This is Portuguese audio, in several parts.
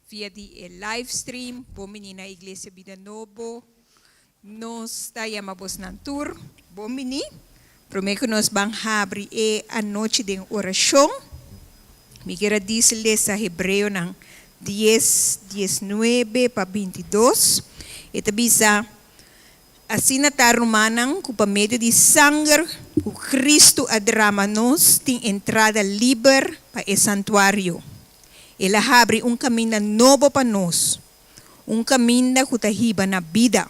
via the live stream, bomini na Iglesia Vida Novo, nos tayamabos ng tour, bomini, prometo nos bang habri a noche de oração, migira disle sa Hebreo ng 10:19 pa 22, ito bisa, assim na tarumanang kupamedo di sangue o Cristo adramanos ting entrada liber pa e santuário. Ela abre caminho novo para nós, caminho que tahiba na vida,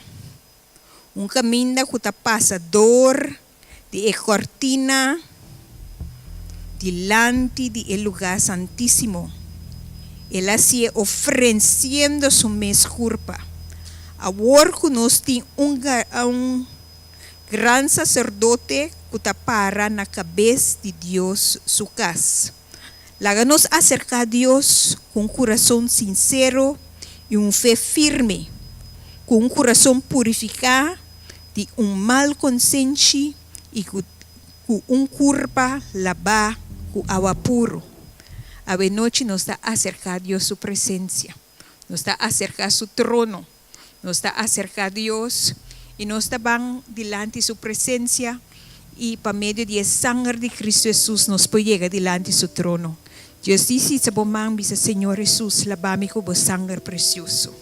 caminho que ta passa dor, de cortina, delante de lugar santíssimo. Ela se oferecendo su mescurpa. Agora que nós tem gran sacerdote que ta para na cabeça de Deus su casa. Láganos acercar a Deus com coração sincero e fé firme, com coração purificado de mal consciente e com curva lavar com água puro. A noite nos está acercar a Deus su presença, nos está acercar a su trono, nos está acercar a Deus e nos está bem delante de su presença e por meio de sangue de Cristo Jesus nos pode chegar delante de su trono. Deus disse sa bomang bisa Senhor Jesus, labami ko bo sangue precioso.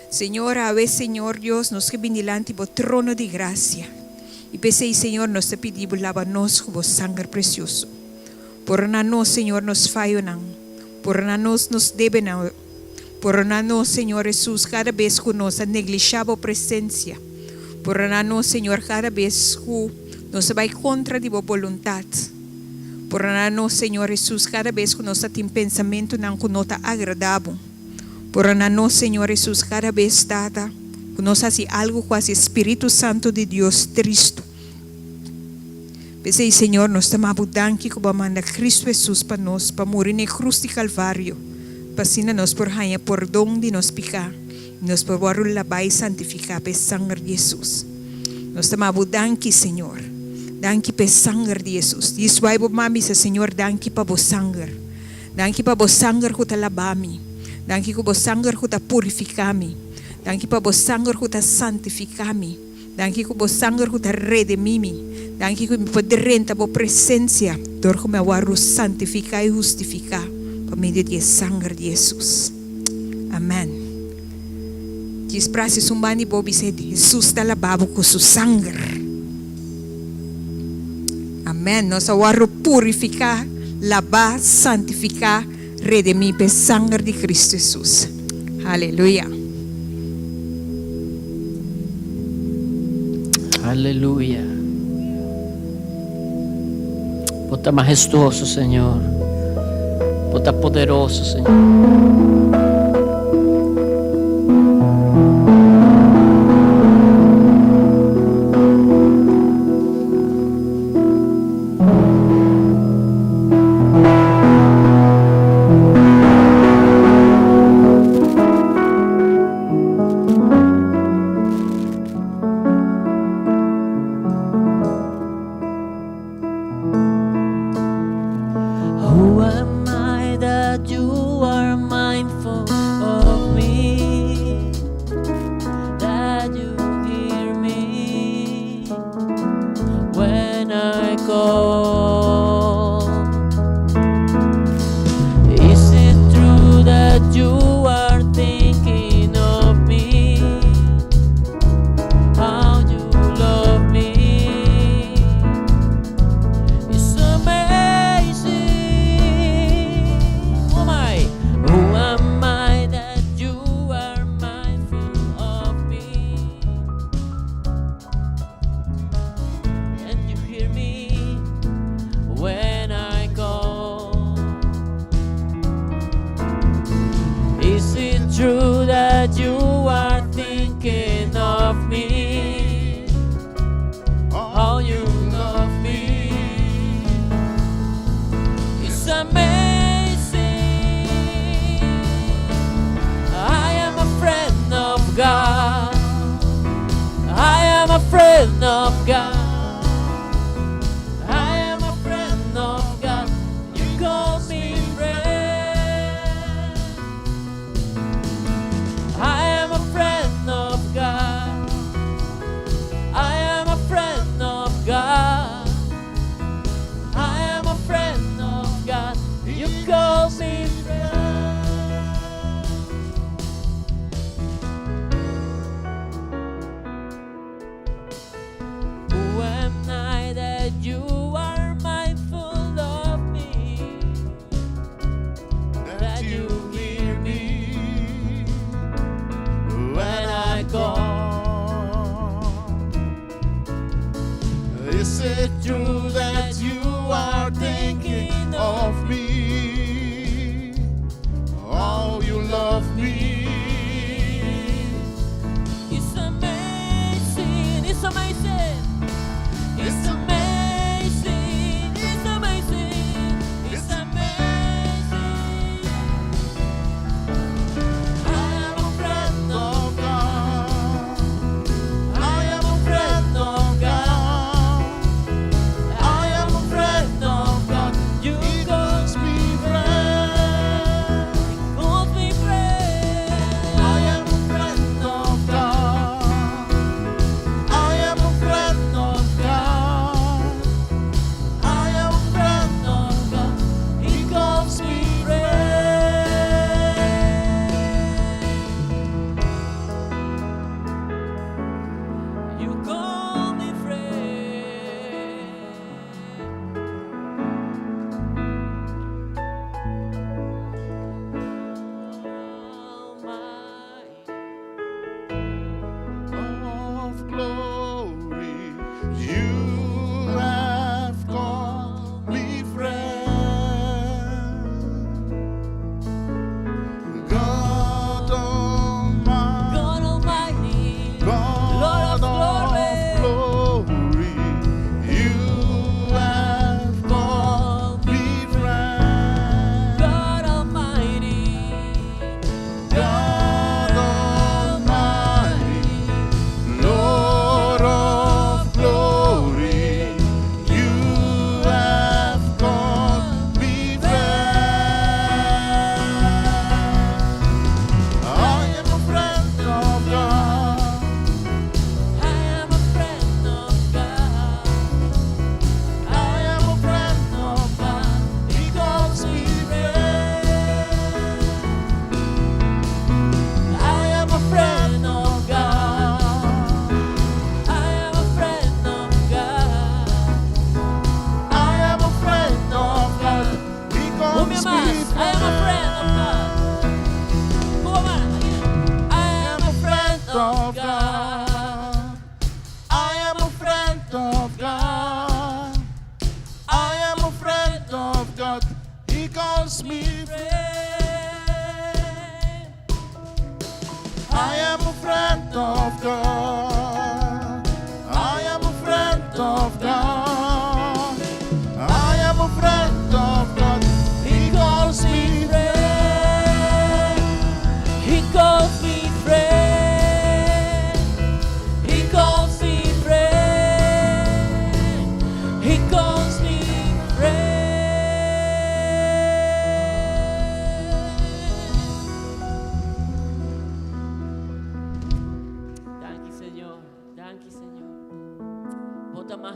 Senhor, a vez Senhor Deus, nos que vem delante bo trono de gracia. E pensei, Senhor, nos te pedimos lava-nos com bo sangue precioso. Por na nós, Senhor, nos falho não. Por na nós nos deve não. Por na nós, Senhor Jesus, cada vez que nós negligeamos a presença. Por na nós, Senhor, cada vez que nos vai contra de bo vontade. Por nós, Senhor Jesus, cada vez que nós temos pensamento não que não está agradável. Por nós, Senhor Jesus, cada vez que nós fazemos algo com o Espírito Santo de Deus triste. Pensei, Senhor, nós estamos abundando que manda Cristo Jesus para nós, para morrer na cruz de Calvário, para sina nós por ganhar perdão de nós pecar, nós por lavar e santificar pelo sangue de Jesus. Nós estamos abundando, Senhor. Danke pe sangue de Jesus. Isso vai mami sa Senhor, danke pa bo sangue. Danke pa bo sangue ko ta labami. Danke ko bo sangue ko ta purificami. Danke pa bo sangue ko ta santificami. Danke ko bo sangue ko ta redimimi. Danke ko poder renta bo presença. Dor ko me waru santificar e justificar por meio de sangue de Jesus. Amen. Diz para se sumbani bo bise Jesus ta lababo ko su sangue. Amém. Nós vamos purificar, lavar, santificar, redimir pelo sangue de Cristo Jesus. Aleluia. Aleluia. Bota majestuoso, Senhor. Bota poderoso, Senhor. Who am I that you are mindful of me, that you hear me when I call? Is it true that you are thinking of me, how you love me? It's amazing. Oh my, who am I that you are mindful of me, and you hear me when I call? Is it true that you are thinking of me, how you love me? It's amazing. I am a friend of God. I am a friend of God. I am a friend of God. You call me friend.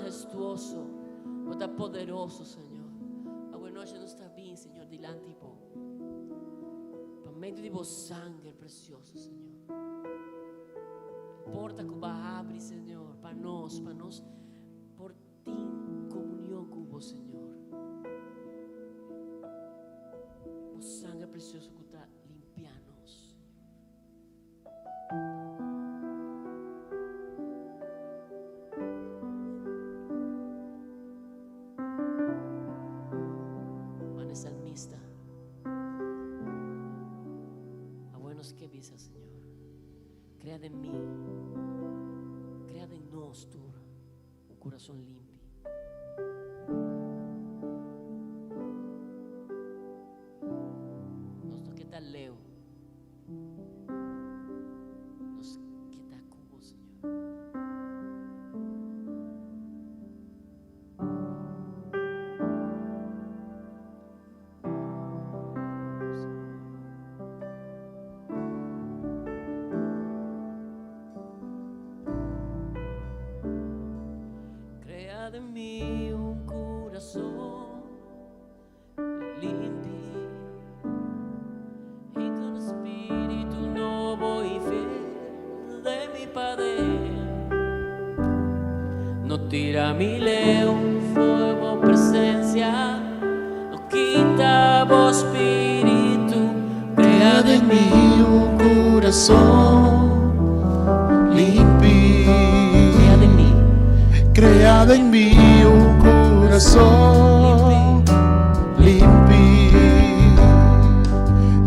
majestuoso, vos estás poderoso, Senhor. Agora nós não está bem, Senhor, diante de vós. Por meio de vos sangue precioso, Senhor. Porta que vai abrir, Senhor, para nós, por ti em comunhão com vos, Senhor. O sangue precioso que está limpiando-nos. Mano salmista, a buenos que visa, Senhor. Crea en mí, crea en nós, tu, un corazón limpio. Nos que está leo, nos que está cubo, Señor. De mí un corazón limpio y con espíritu nuevo y fiel de mi Padre. No tira mi león, fuego presencia, no quita vos espíritu. Crea de mí un corazón limpio. Creada en mí un corazón limpio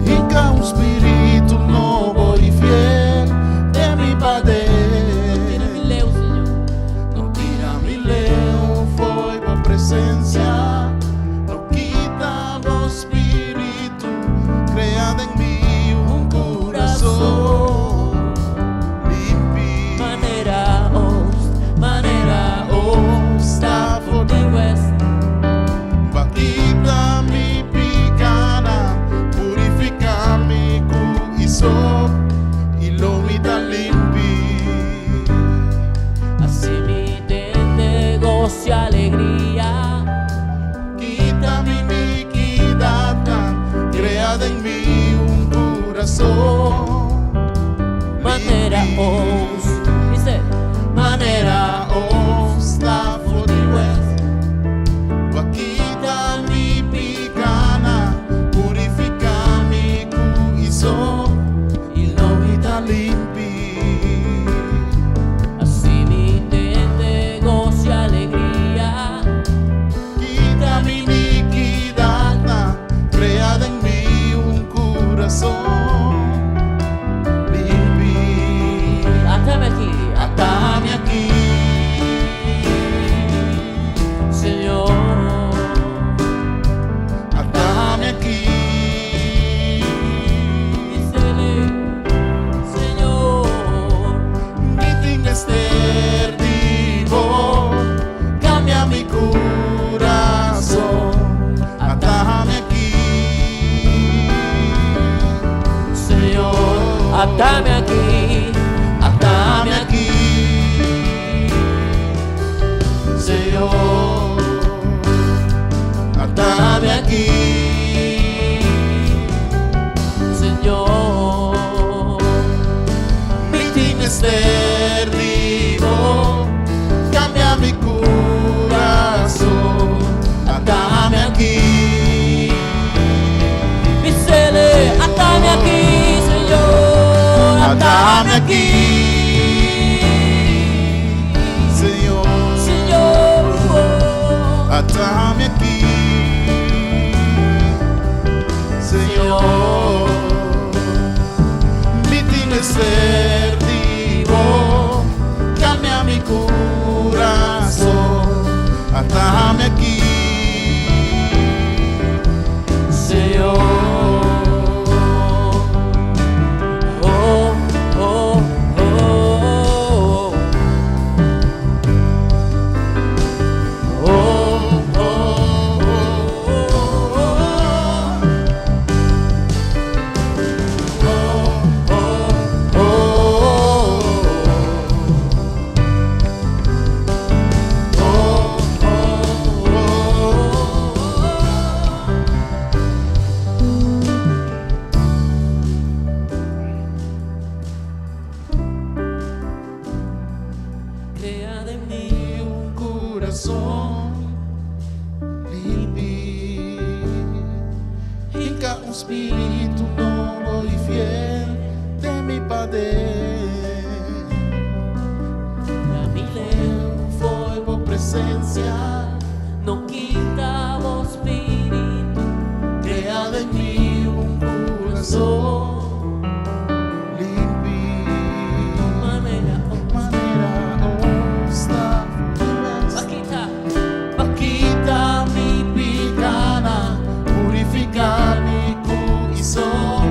y con un espíritu nuevo y fiel de mi Padre. No tira mi león, fuego presencia, no quita los espíritu. Creada en mí un corazón limpio. Stafford y West. Vaquita mi picana, purifica mi cuiso y lo mita limpi. Así mi de gozo y alegría. Quita mi iniquidad, creada en mí un corazón. Manera os, dice, manera os. Stafford y West. Vaquita mi picana, purifica mi cuiso y lo mita limpi. Así mi de gozo y alegría. Quita mi iniquidad, creada en mí un corazón limpi. Atame aquí, Atame aquí, Señor. atame aquí. Dícele, Señor. Mi fin es vivo, cambia mi corazón. Atame aquí, Señor, atame aquí, atame aquí, Señor, atame aquí, Señor. mi fin es vivo, cambia mi corazón. Atame aquí, Dícele, atame aquí, Señor, atame aquí, Señor, Señor. atame aquí, Señor. Mi fin es ser vivo, cambia mi corazón. Atame aquí, Señor. Oh, oh, oh. Oh, oh, invade. Dami Fuego, presencia, no quita vos espíritu, crea de mí un corazón limpio. manera Quita mi picana, purifica mi corazón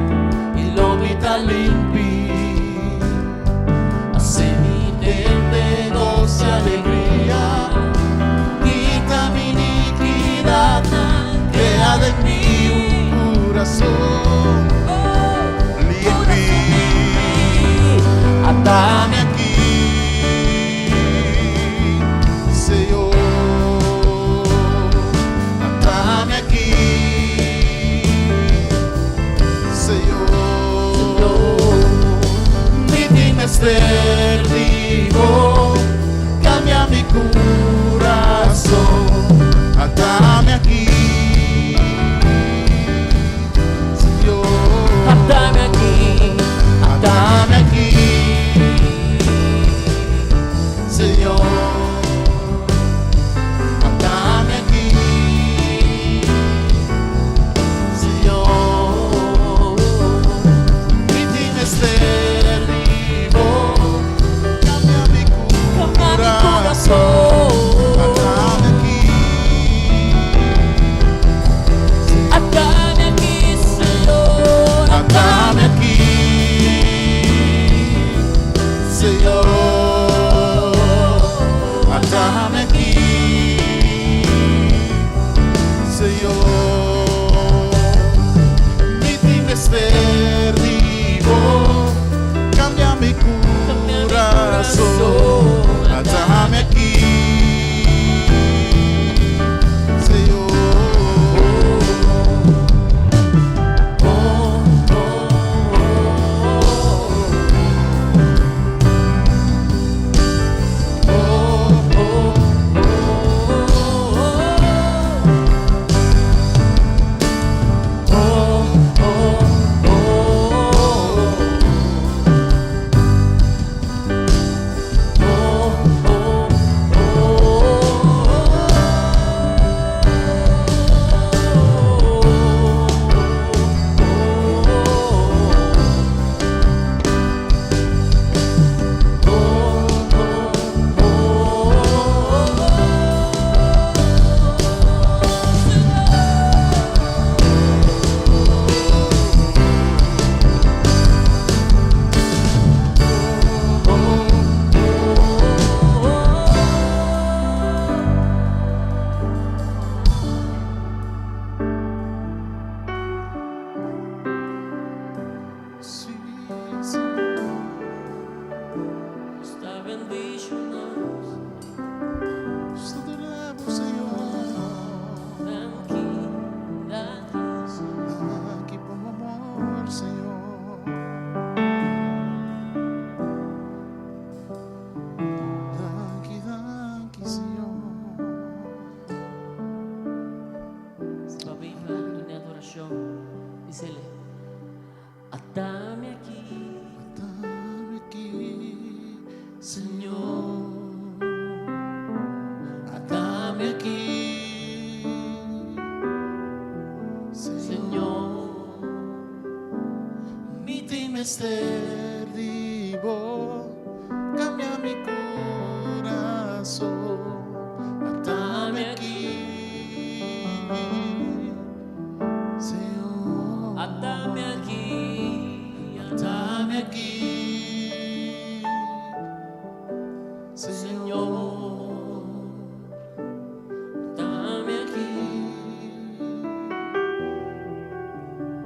y lo vita limpi. Hace mi de gozo y alegría, quita mi iniquidad, crea de mí un corazón limpio. Atame aquí, Señor. Atame aquí, Señor. Mi ser vivo, cambia mi corazón. Atame aquí, Señor. atame aquí, Atame aquí, Señor. Atame aquí, Señor. Mi dime ser vivo, cambia mi corazón. Atame aquí, atame aquí, Señor, atame aquí, Señor. Atame aquí, Señor. Mi dime ser vivo, cambia mi corazón. Atame aquí, Señor. Sí, sí. sta bendiciones, Te adoramos, Señor. Aquí por amor, Señor. Danke, Señor. va viva tu adoración, dísele, atame aquí, Atame aquí, Señor. Atame aquí, Señor. Mi dime ser vivo, cambia mi corazón. Atame aquí, Señor. atame aquí, Atame aquí, Señor. atame aquí,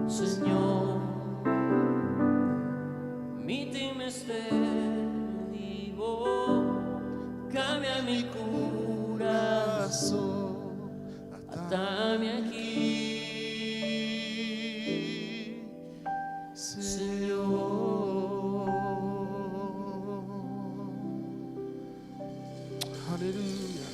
Señor. míteme este vivo, cambia mi corazón, atame aquí, Señor. Aleluya.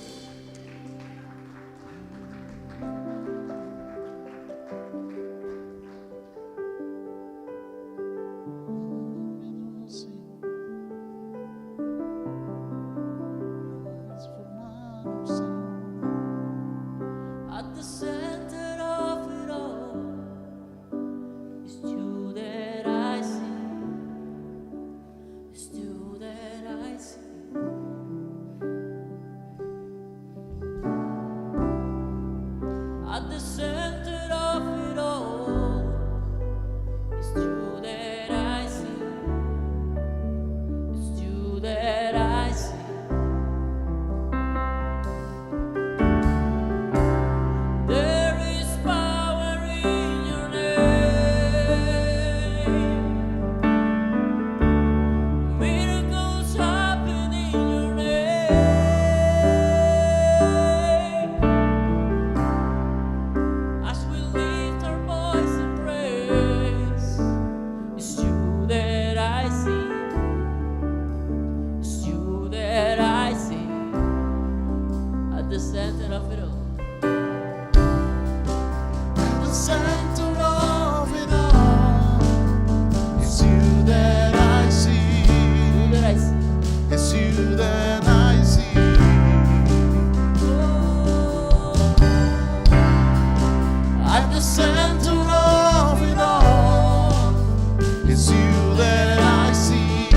It's you that I see.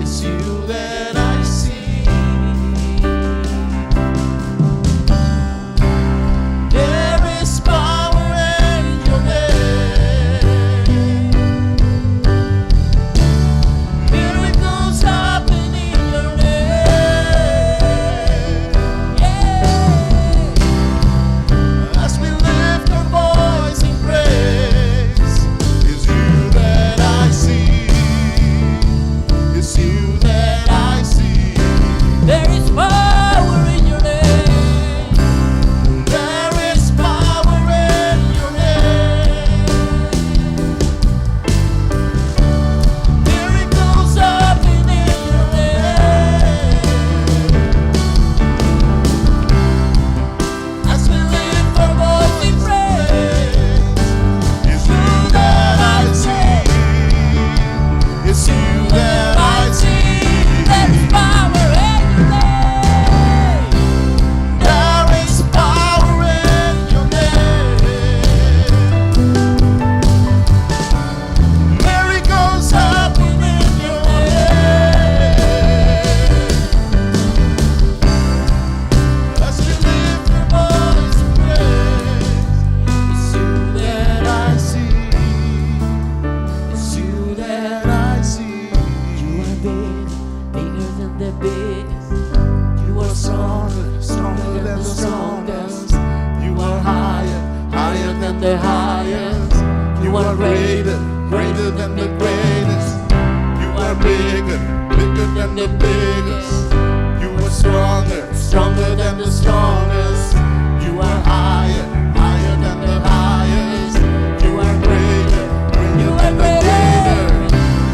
It's you that I see. There is power in your name. Miracles happen in your name. Yeah. As we lift our voice in praise, it's you that I see. It's you that I see. There is power in your name. There is power in your name. Miracles happen in your name. As we lift our voice in praise, it's you that I see. It's you that I see. There is power in your name. There is power in your name. Miracles happen in your name. As we lift our voice in praise, it's you that I see. It's you that I see. You are big, bigger than the biggest. You are stronger, stronger than the strongest. You are higher, higher than the highest. You are greater, greater than the greatest. You are bigger, bigger than the biggest. You are stronger, stronger than the strongest. You are higher, higher than the highest. You are greater, greater than the greater.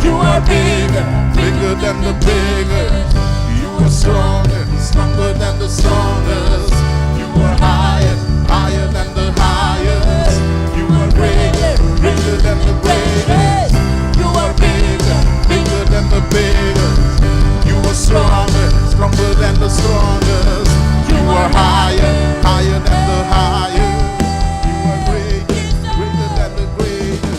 You are bigger, bigger than the biggest. You are stronger, stronger than the strongest. You are higher, higher than the highest. You are greater, greater than the greatest. You are bigger, bigger than the biggest. You are stronger, stronger than the strongest. You are higher, higher than the highest. You are greater, greater than the greatest.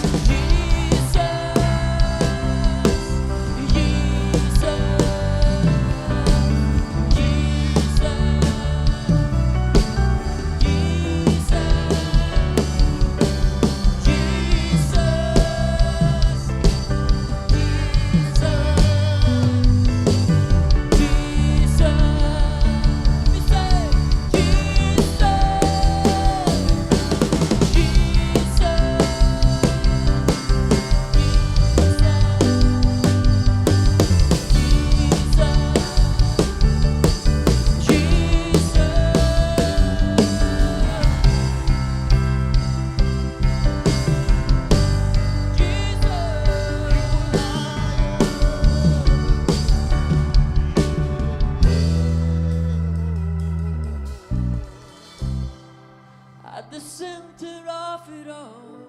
At the center of it all,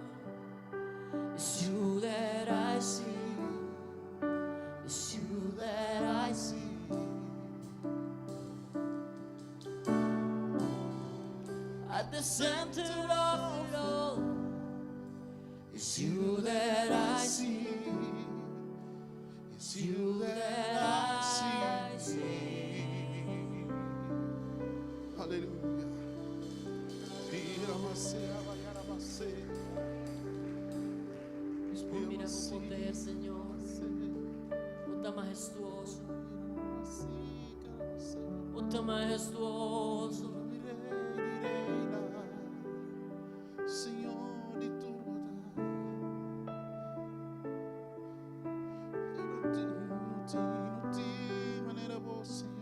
it's you that I see. It's you that I see. At the center of it all, it's you that I see. It's you that I see. Hallelujah. Respondira con poder, Señor. Tú tan majestuoso. Tú tan majestuoso. Senhor, de tua não tem maneira boa, Senhor.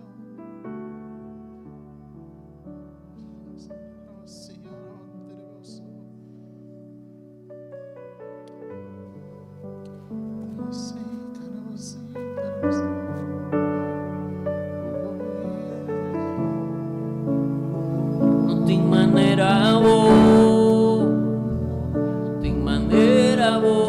Não tem maneira boa. Não tem maneira boa.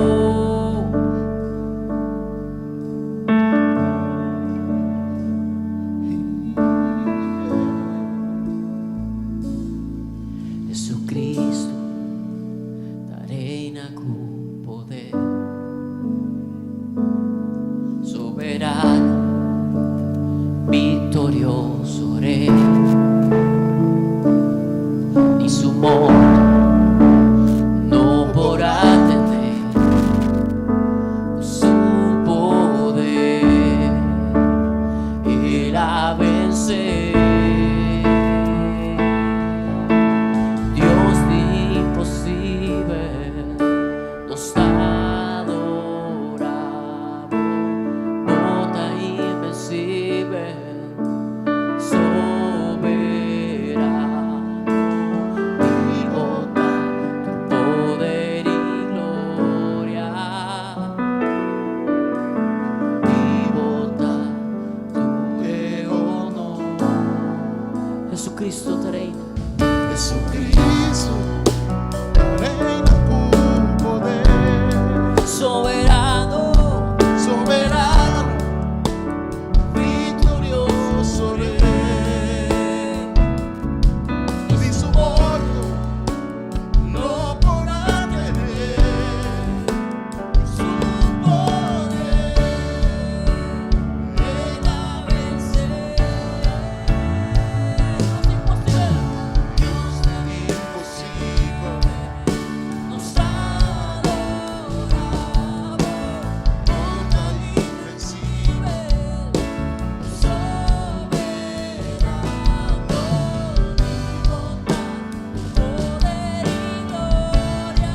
Cristo te reina. Jesucristo reina con poder. Soberano, Soberano, victorioso Rey. Ni su muerto no podrá tener su poder. Él ha vencido. Dios del imposible, Nos adoramos, total invencible. soberano, poder y gloria.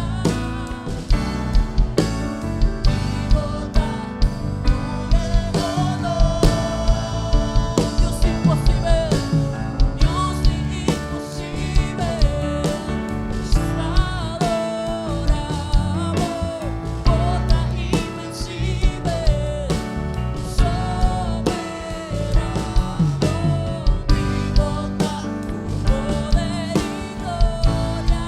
Dios imposible, Dios imposible, nos adoramos, poder invencible, soberano, divota, poder y gloria.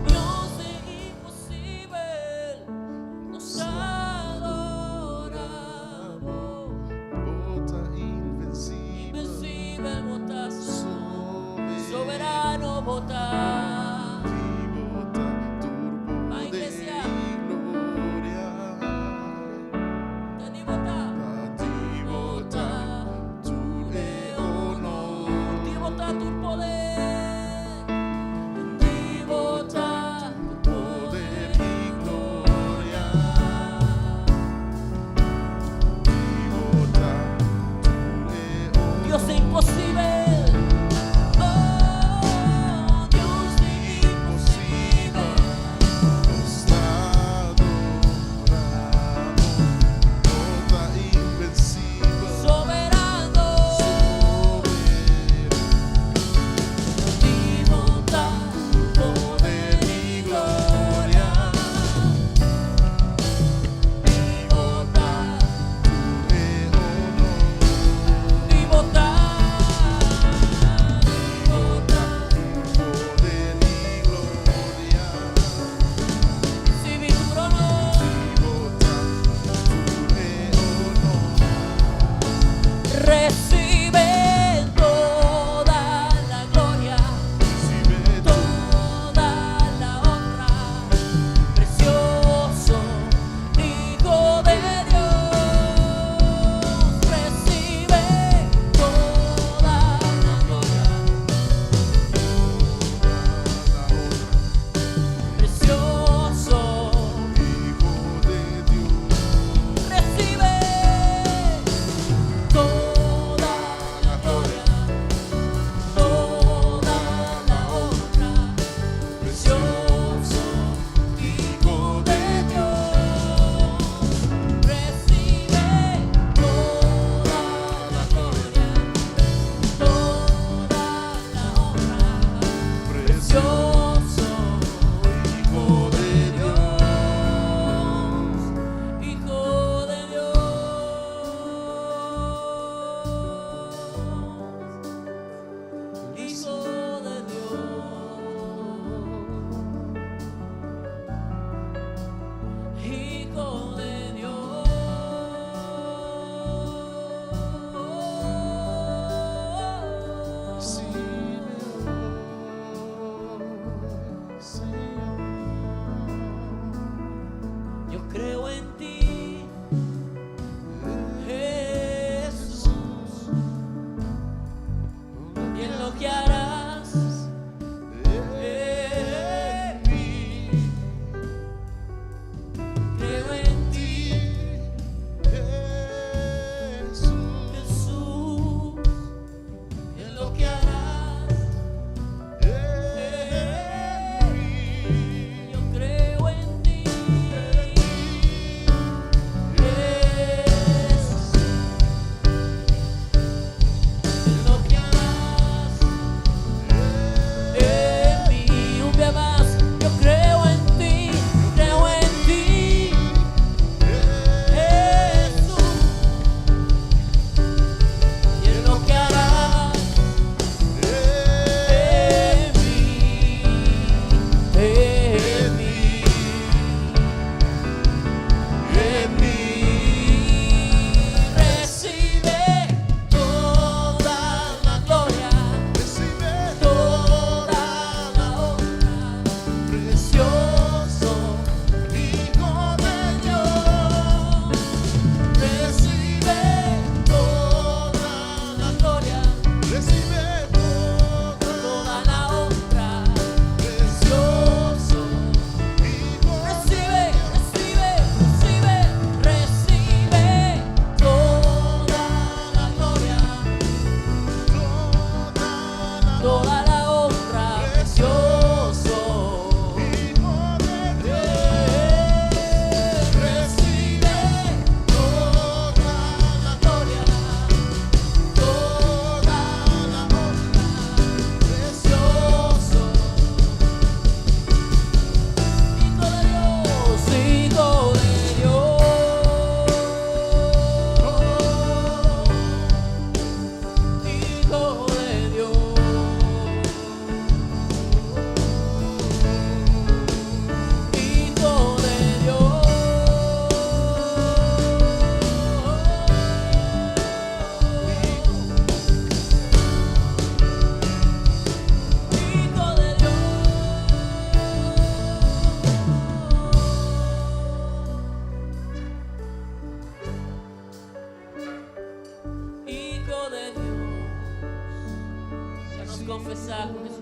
Dios de imposible, nos adoramos. Bota invencible, Invencible votas, soberano, soberano votas. divota, turbo La de iglesia. gloria. Te divota, Divota, tu honor. divota tu poder, divota tu Poder y gloria. Divota, tu honor. Dios es imposible. Oh, Dios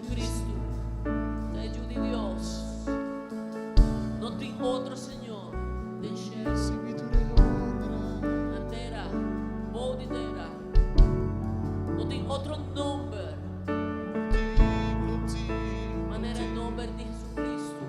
Cristo. Te ayude Dios. No tem outro Senhor. Deixe Antera, Bodidera. Não tem outro nome. Maneira o nome de Jesus Cristo.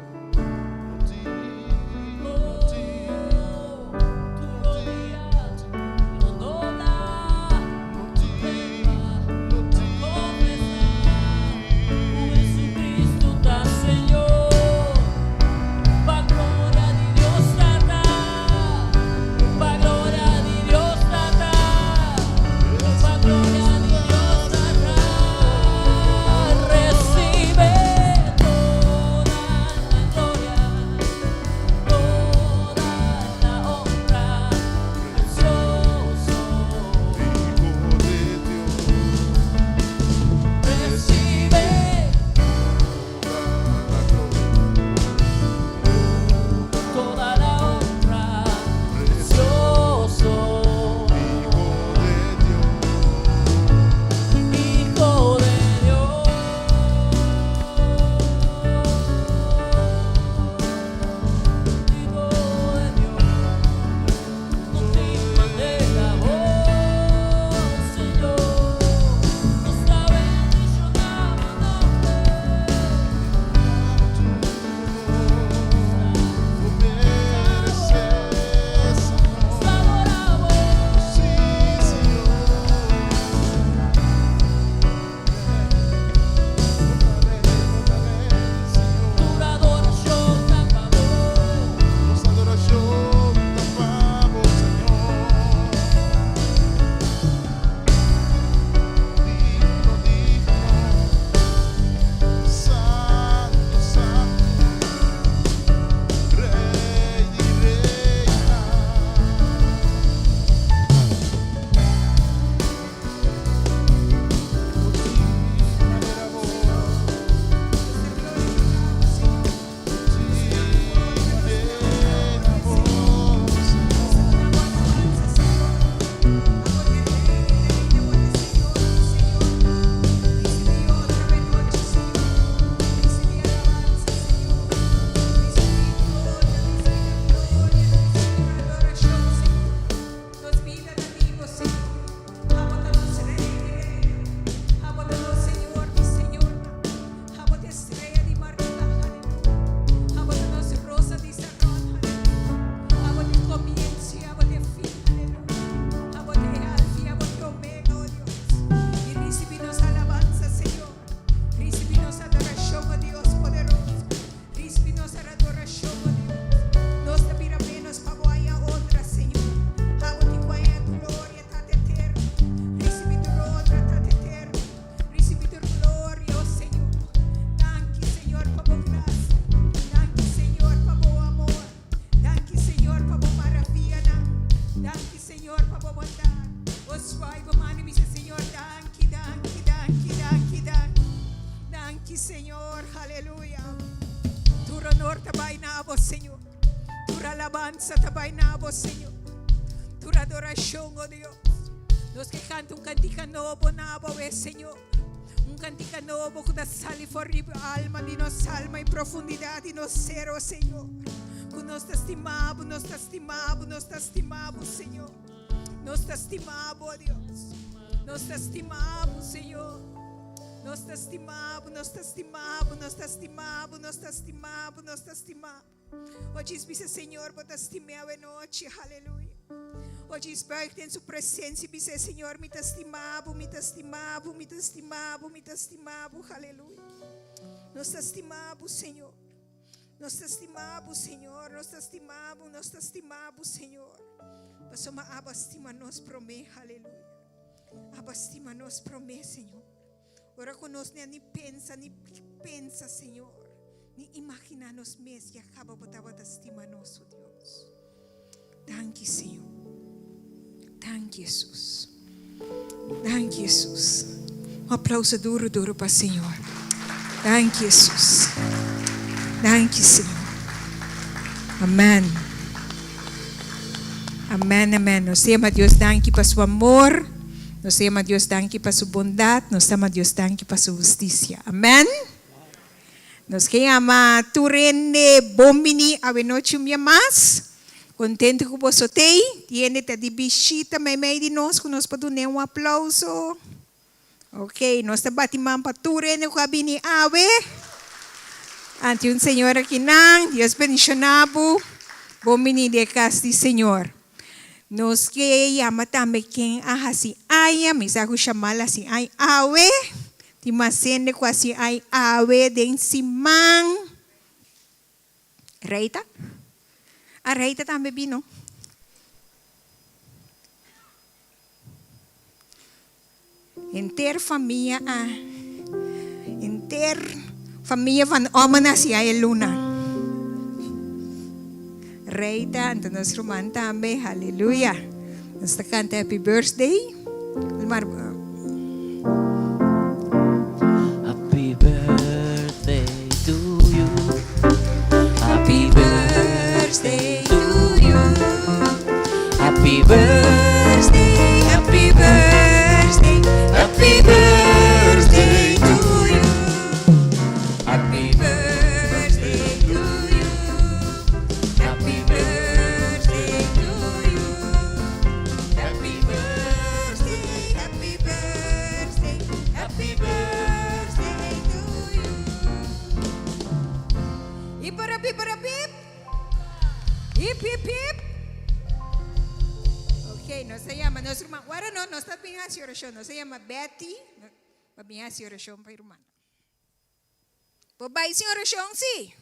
Señor. Tu alabanza tabay nabo, Señor. Tu adoración, oh Dios. Los que cantan un cantica nuevo nabo, Señor. Un cantica nuevo que sale por alma de nos alma y profundidad de nos ser, oh Señor. Que nos estimamos, Señor. Nos estimamos, oh Dios. Nos estimamos, Señor. Nos estimamos. Hoje dice Señor, vos te estimé a noche, aleluya. Hoje espero en su presencia, dice Señor, me te estimamos, aleluya. Nos estimamos, Señor. Nos estimamos, Señor. Mas uma abastima-nos promê, aleluia. Abastima-nos promê, Senhor. Ora conosco nem pensa, Senhor. Nem imagina-nos mesmo que acaba botava estima-nos, oh Deus. Danke, Senhor. Danke, Jesus. Danke, Jesus. Aplauso duro para o Senhor. Danke, Jesus. Danke, Senhor. Amém. Amém. Nos chama Deus danke para seu amor. Nos chama Deus danke para sua bondade. Nos chama Deus danke para sua justiça. Amém. Nos que llama Turende Bombini Avenochum Yamas. Contento com você tem. Tiene ta di bisita may de nós que nós podemos um aplauso. Ok, nós está batimam para Turende com a bini ave. Ante um Senhor aqui não, Deus bendicionado. Bombini de casti Senhor. Nos que llama também quem ahasi aya, misago chamala si ay awe. Timasende ko si ay awe den simang. Reita? A reita também bino. Enter família enter família van omana si ay luna. Reita, então nós roman também, hallelujah. Nós canta happy birthday. Happy birthday to you. Happy birthday to you. Happy birthday, happy birthday, happy birthday to you. Happy birthday to you. Happy birthday to you. Happy birthday, happy birthday, happy birthday to you. Hip hip hip. Hip hip hip. Okay, no se llama, no se llama, ahora no está bien así oración, no se llama Betty, no, bien así oración para hermano. Pues va así oración, sí.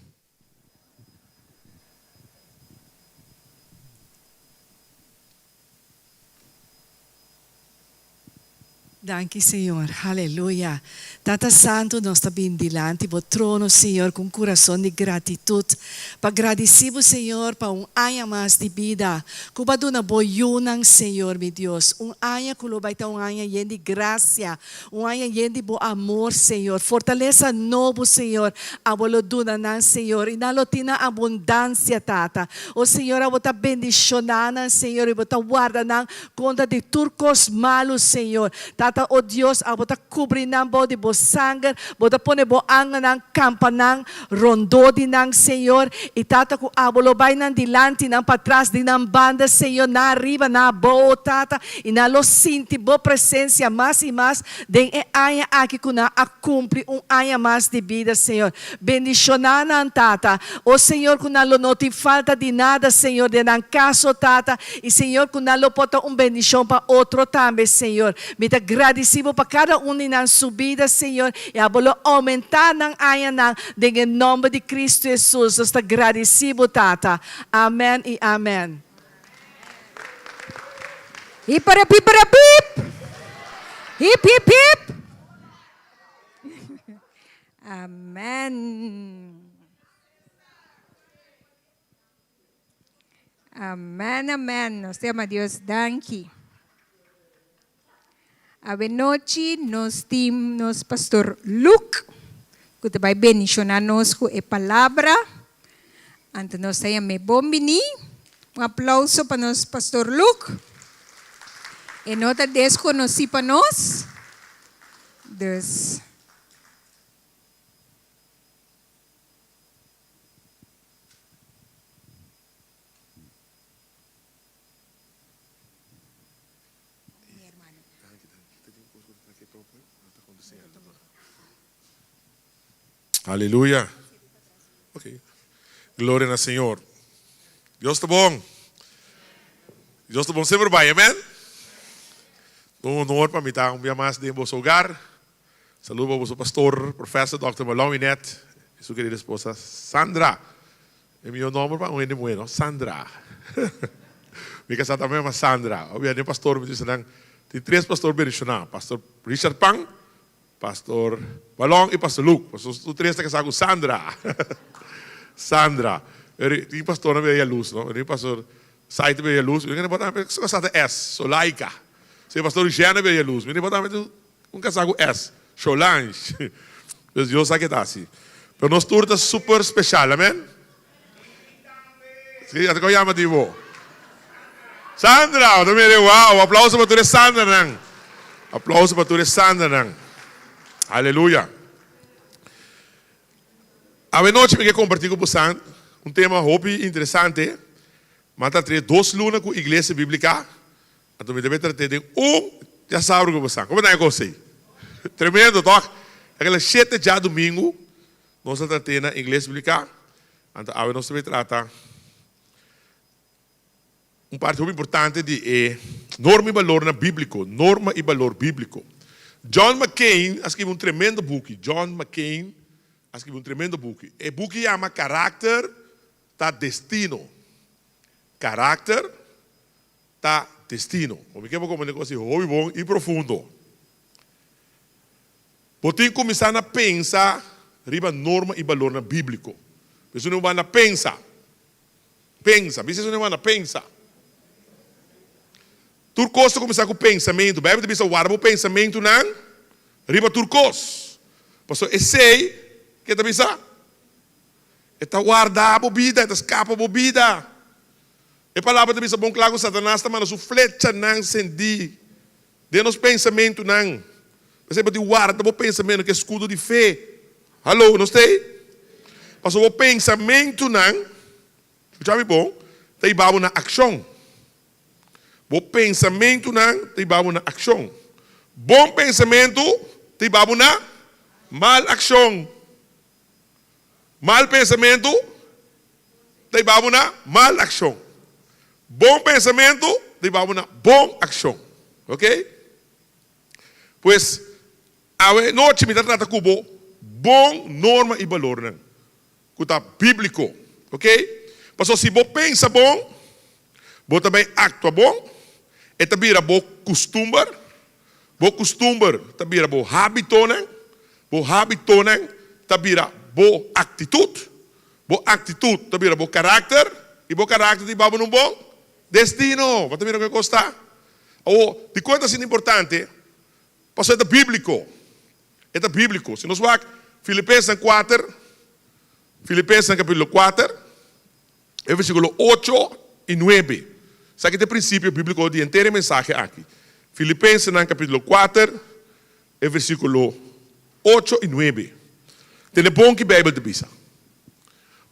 Danke, Senhor. Aleluia. Tata Santo, nós também diante do trono, Senhor, com coração de gratitude. Agradecemos, Senhor, para ano mais de vida. Cuba dona boiunang, Senhor, meu Deus. Ano que vai ter ano de graça. Ano de bom amor, Senhor. Fortaleza novo, Senhor. Abolo duna nan, Senhor. E na lotina abundância, Tata. O Senhor, a bota bendicionar, Senhor. E bota guarda nan contra de turcos malos, Senhor. Tata, o Dios, a bota cobrir ng body bo sangue, bota pone bo ang ng kampanang rondo din ng Senhor. Itata ko abolobay ng dilanti ng patras din ng banda, Senhor, na arriba na bo, Tata, inalo sinti bo presencia mas e mas, den e aya aqui ko na a cumpre aya mas de vida, Senhor. Bendicionar Tata, o Senhor, kung nalo não te falta de nada, Senhor, de ng caso, Tata, e Senhor, kung nalo pota bendição para outro também, Senhor. Mita agradecido para cada ng subida, Senhor, e abolo aumentar ng aya ng em nome de Cristo Jesus. Nós agradecido, Tata. Amém e amém. Hip hip hip. Hip hip hip. Amen. Amen, amen. Nos llama Dios danke. Ave noche nos pastor Luke, que vai bendicionar-nos com a palavra. Antes nós temos bombini. Aplauso para nós, pastor Luke. E nota desconheci para nós. Dus. Aleluia. Ok. Glória ao Senhor. Deus está bom. Deus está bom sempre vai, amém? Um honor para mim estar dia mais de vosso hogar. Saludo ao vosso pastor, professor Dr. Malong Inet e sua querida esposa Sandra. É meu nome para um de bueno, Sandra. Me casar também é Sandra. Obviamente pastor me disse tem três pastores bendicionados. Pastor Richard Pang, Pastor Balong e Pastor Luke. Pastor três está casado com Sandra. Sandra. Tem pastor na meia luz, não? Tem pastor Saite meia luz. Eu quero botar casado S, Solaica. Se pastor Higiene meia luz. Eu quero botar casado com S, Solange. Deus sabe que está assim. Mas nós tour está super especial, amém? Sim, até que eu chamo de vô. Sandra, wow, aplauso para tu Sandra nang. Aplauso para tu Sandra nang. Aleluia. A noite me quer compartilhar com vocês tema hobby interessante. Mas está 2 lunas com a igreja bíblica. Então me deve tratar de já sabe com vocês. Como é que você? Tremendo, toque. Aquela 7 de domingo, nós estamos tratando na igreja bíblica. Então, a nós também trata parte muito importante de norma e valor bíblico. Norma e valor bíblico. John McCain escreveu tremendo book. John McCain escreveu tremendo book. O book chama Caráter tá Destino. Caráter tá Destino. Como que eu vou como um negócio muito bom e profundo. Você tem que começar a pensar riba norma e valor bíblico. Você não vai a pensar. Pensa, você não vai a pensar. Turcos começar com o pensamento. Bebe de bisa guarda o pensamento não. Riba turcos. Pastor, sei que tá bisa. Eta guarda a bebida, eta escapa a bebida. E palavra de bisa bom claro Satanás também su flecha não sendi. De nos pensamento não. Você pode guardar o pensamento que é escudo de fé. Alô, não sei? Pastor, o pensamento não. Já bom. Tem babo na ação. O pensamento não tem babo na ação. Bom pensamento tem babo na mal ação. Mal pensamento tem babo na mal ação. Bom pensamento tem babo na bom ação. Ok? Pois, a noite me trata como bom norma e valor. Não? Que está bíblico. Ok? Pastor, se você pensa bom, você também atua bom. E também bo costume, também bo hábito, também bo atitude, também bo caráter, e bo caráter de babo num bom destino. Você também não gosta? Ou de quanto é importante? Pastor, é bíblico. É bíblico. Se nós vamos Filipenses 4, Filipenses capítulo 4, versículo 8 e 9. Sabe que é o princípio bíblico de inteira mensagem aqui. Filipenses capítulo 4, versículo 8 e 9. Tem bom que a Bíblia diz.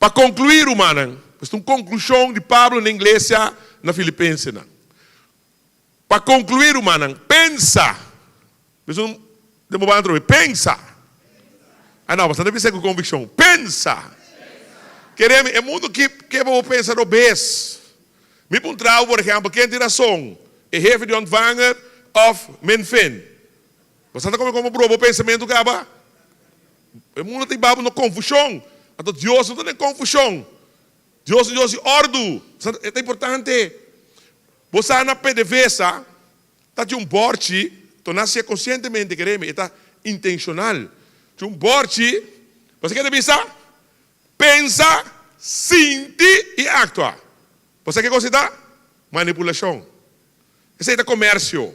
Para concluir, humano, é uma conclusão de Pablo na igreja na Filipenses. Para concluir, humano, pensa. Pensa. Ah, não, você deve ser com convicção. Pensa. Queremos, é mundo que vou pensar o bem. Me perguntar, por exemplo, quem tem razão? É jefe de ontvanger of menfen? Você está como prova o pensamento que há? O mundo tem babo na confusão. Então, Deus não tem confusão. Deus é ordem. É importante. Você na PDVSA, está de borte, tu nasce conscientemente, queremos, está intencional. De borte, você quer pensar? Pensa, sente e atua. Você quer considerar? Manipulação. Esse é o comércio.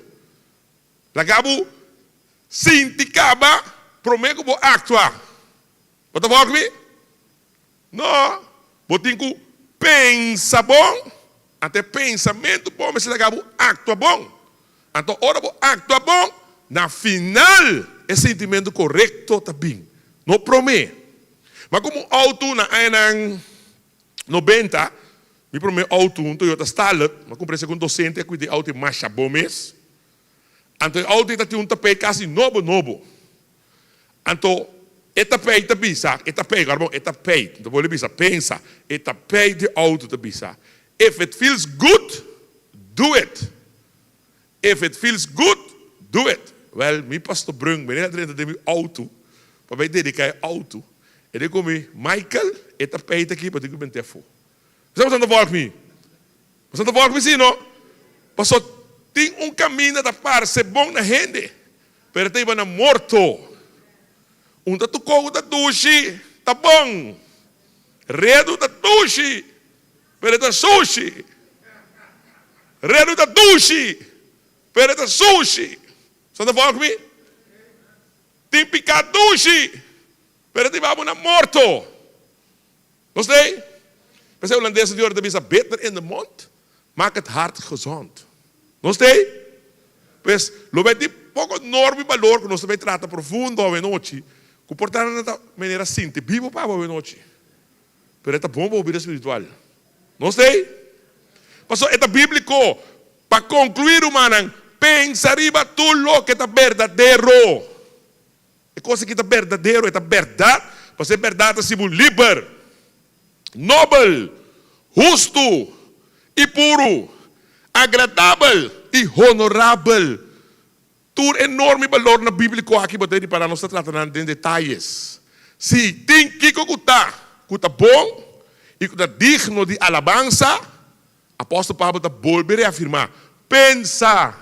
Lagabo, sinticaba, promego vou actuar. Você vai comigo? Não. Você tem que pensar bom, até pensamento bom, mas lagabo actua bom. Então, ora vou actuar bom, na final, é sentimento correto também. Não promete. Mas como auto na 90, mi primeiro auto, um Toyota Starlet, mas comprei com docente, que de auto mais chabomes. Então, o auto tem um tapete quase novo. Então, o tapete está bisa, o tapete, agora, o tapete, então, vou bisa, pensa, o tapete de auto está bisa. If it feels good, do it. If it feels good, do it. Well, meu pastor Brung, menina dentro de meu auto, para vai dedicar auto, ele come Michael, o tapete aqui, para ter que manter fogo. Você está falando comigo? Você está falando comigo, sim, não? Pastor, tem caminho da parte, ser bom na gente, mas tem uma morto. Tá tocou da duche, tá bom. Redo da duche, mas tá sushi. Redo da duche, mas tá sushi. Você está falando comigo? Tem picado duche, mas tem uma morto. Gostei? Mas o holandês die hoorde bisa beter in de mond, maakt het hart gezond. Não sei? Pois, lo vai de pouco norma e valor que nós também trata profundo a noite, Comportar de maneira simples, vivo para a noite. Pero é bom para a vida espiritual. Não sei? Pastor, é bíblico. Para concluir, humano, pensa arriba tudo lo que é verdadeiro. É coisa que é verdadeiro, é verdade. Para ser verdade, é ser livre, nobre, justo e puro, agradável e honorável. Tudo enorme valor na Bíblia aqui para nós tratando em detalhes. Se tem que escutar bom e que digno de alabança, apóstolo Pablo está volver a afirmar. Pensa.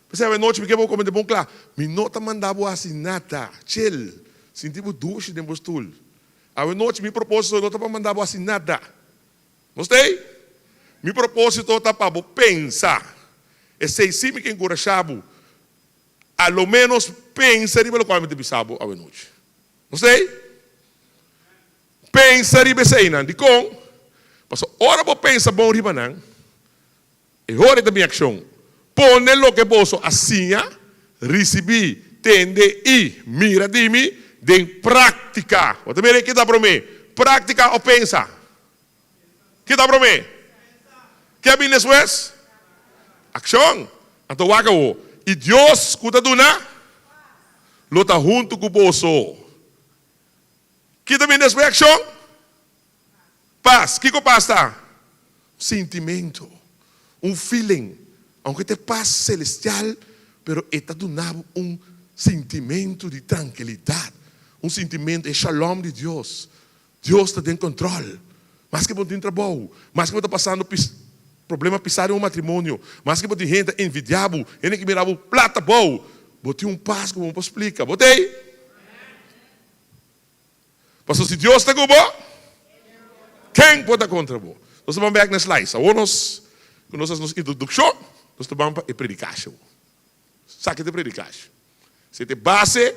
Pensa a noite porque vou comentar bom claro. Me nota mandava assim nada, chill. Sentimos duche de postul. A noite me propósito não está para mandar assim nada. Gostei? Me propósito está para pensar. E sei sim que encorajado. A lo menos pensa riba lo qual me bisabo a noite. Gostei? Pensa riba sei não. De com. Passo ora vou pensar bom riba não. E ora da minha ação. Pone lo que posso assim, recebi, tende e mira de mim. De prática. Wat também que dá para mim? Prática ou pensa? Que dá para mim? Que é bem después? Ação. Então waga o. E Deus kuta duna, luta junto com o bolso. Que também después ação? Paz. Que paz está? Sentimento, feeling, aunque te paz celestial, pero está donando sentimento de tranquilidade. Sentimento de shalom de Deus. Deus está em controle. Mas que você trabalho, mas que você está passando problema pisar em matrimônio, mas que você gente envidiável, ele que mirava plata boa, você paz como você explica. Botei? Pastor, se Deus está com você, quem pode estar contra você? Nós vamos ver nas slides. Nós, com nossas introduções, nós vamos para a predicação. Sabe de predicação? Se tem base,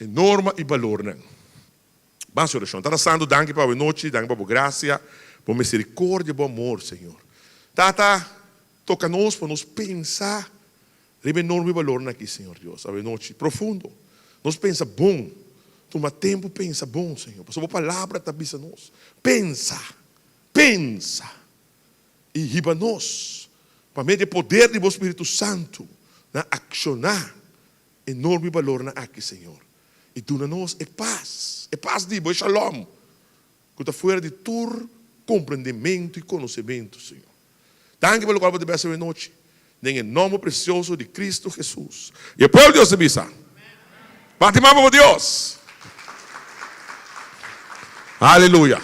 enorme e valor. Vamos à oração. Está santo, danke para a noite, danke para a graça, por misericórdia e por amor, Senhor. Tata, toca-nos para nos pensar, tem enorme valor aqui, Senhor Deus, a noite, profundo. Nos pensa bom, toma tempo, pensa bom, Senhor. Passou a palavra, tabisa nos. Pensa, e riba-nos, para meio do poder do Espírito Santo, na accionar enorme valor aqui, Senhor. E duna-nos paz de boi shalom, que está fora de todo compreendimento e conhecimento, Senhor. Danke pelo qual você vai ser noite, em nome precioso de Cristo Jesus. E o povo de Deus se bisa. Bate mão para Deus. Aleluia.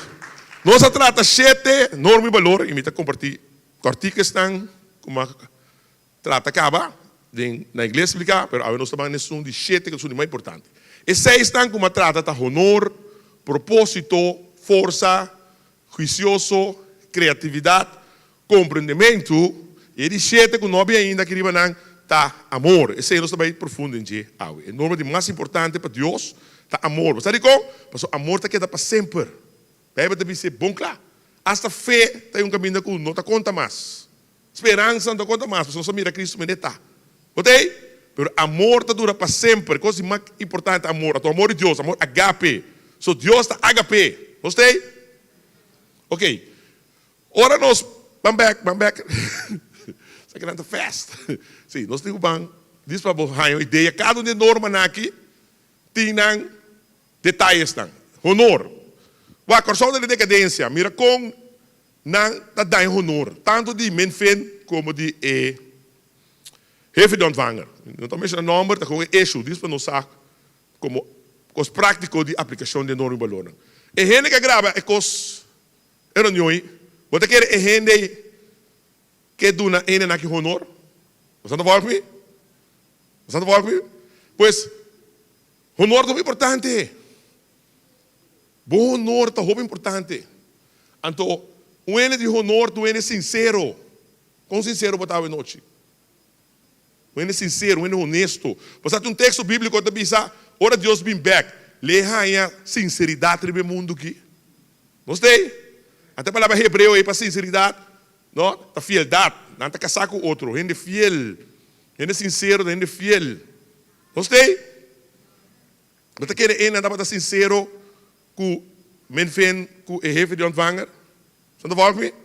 Nós trata 7 enorme valor, e me está compartilhando. Corticas estão, como trata acaba, na igreja bíblica, mas nós estamos nesse de 7 que são mais importantes. E 6 estão como trata honor, propósito, força, juicioso, criatividade, compreendimento. E de 7 que não ainda que ribanan tá amor. Esse é nós também profundo em dia. O nome de mais importante para Deus tá amor. Você sabe como? Porque o amor tá queda para sempre. Bebe deve ser bom claro. Hasta fé tem caminho que não tá conta mais. Esperança não conta mais. Porque só mira Cristo me está. Ok? Pero amor está dura para sempre. Coisa mais importante é amor. O amor de Deus, amor agape. So Deus está agape. Gostei? Ok. Ora nós, vamos back. Você quer andar fast? Sim, nós temos diz para você uma ideia. Cada norma aqui tem detalhes. Honor. A corção da decadência, mira com não está dando honor. Tanto de menfen como de jefe de ontvanger. Não estou mexendo no nome, está com eixo. Diz para nós como os práticos de aplicação de norma e valor. E gente que grava é cos eronioi. Você quer gente que duna ene na que honor? Você não vai comigo? Você não vai comigo? Pois honor é muito importante. Bom honor é muito importante. Então, um ene de honor, um ene sincero. Com sincero botar a noite. Um ene sincero, um ene honesto. Você tem um texto bíblico que diz: ora Deus vem back. Leia a sinceridade no mundo aqui. Gostei? Até a palavra hebreu aí para sinceridade. Não? A fieldade. Não está casar com outro. Gente fiel. Gente sincero, gente fiel. Gostei? Você quer estar sincero com men vem com o jefe de ontvanger? Você não volta comigo?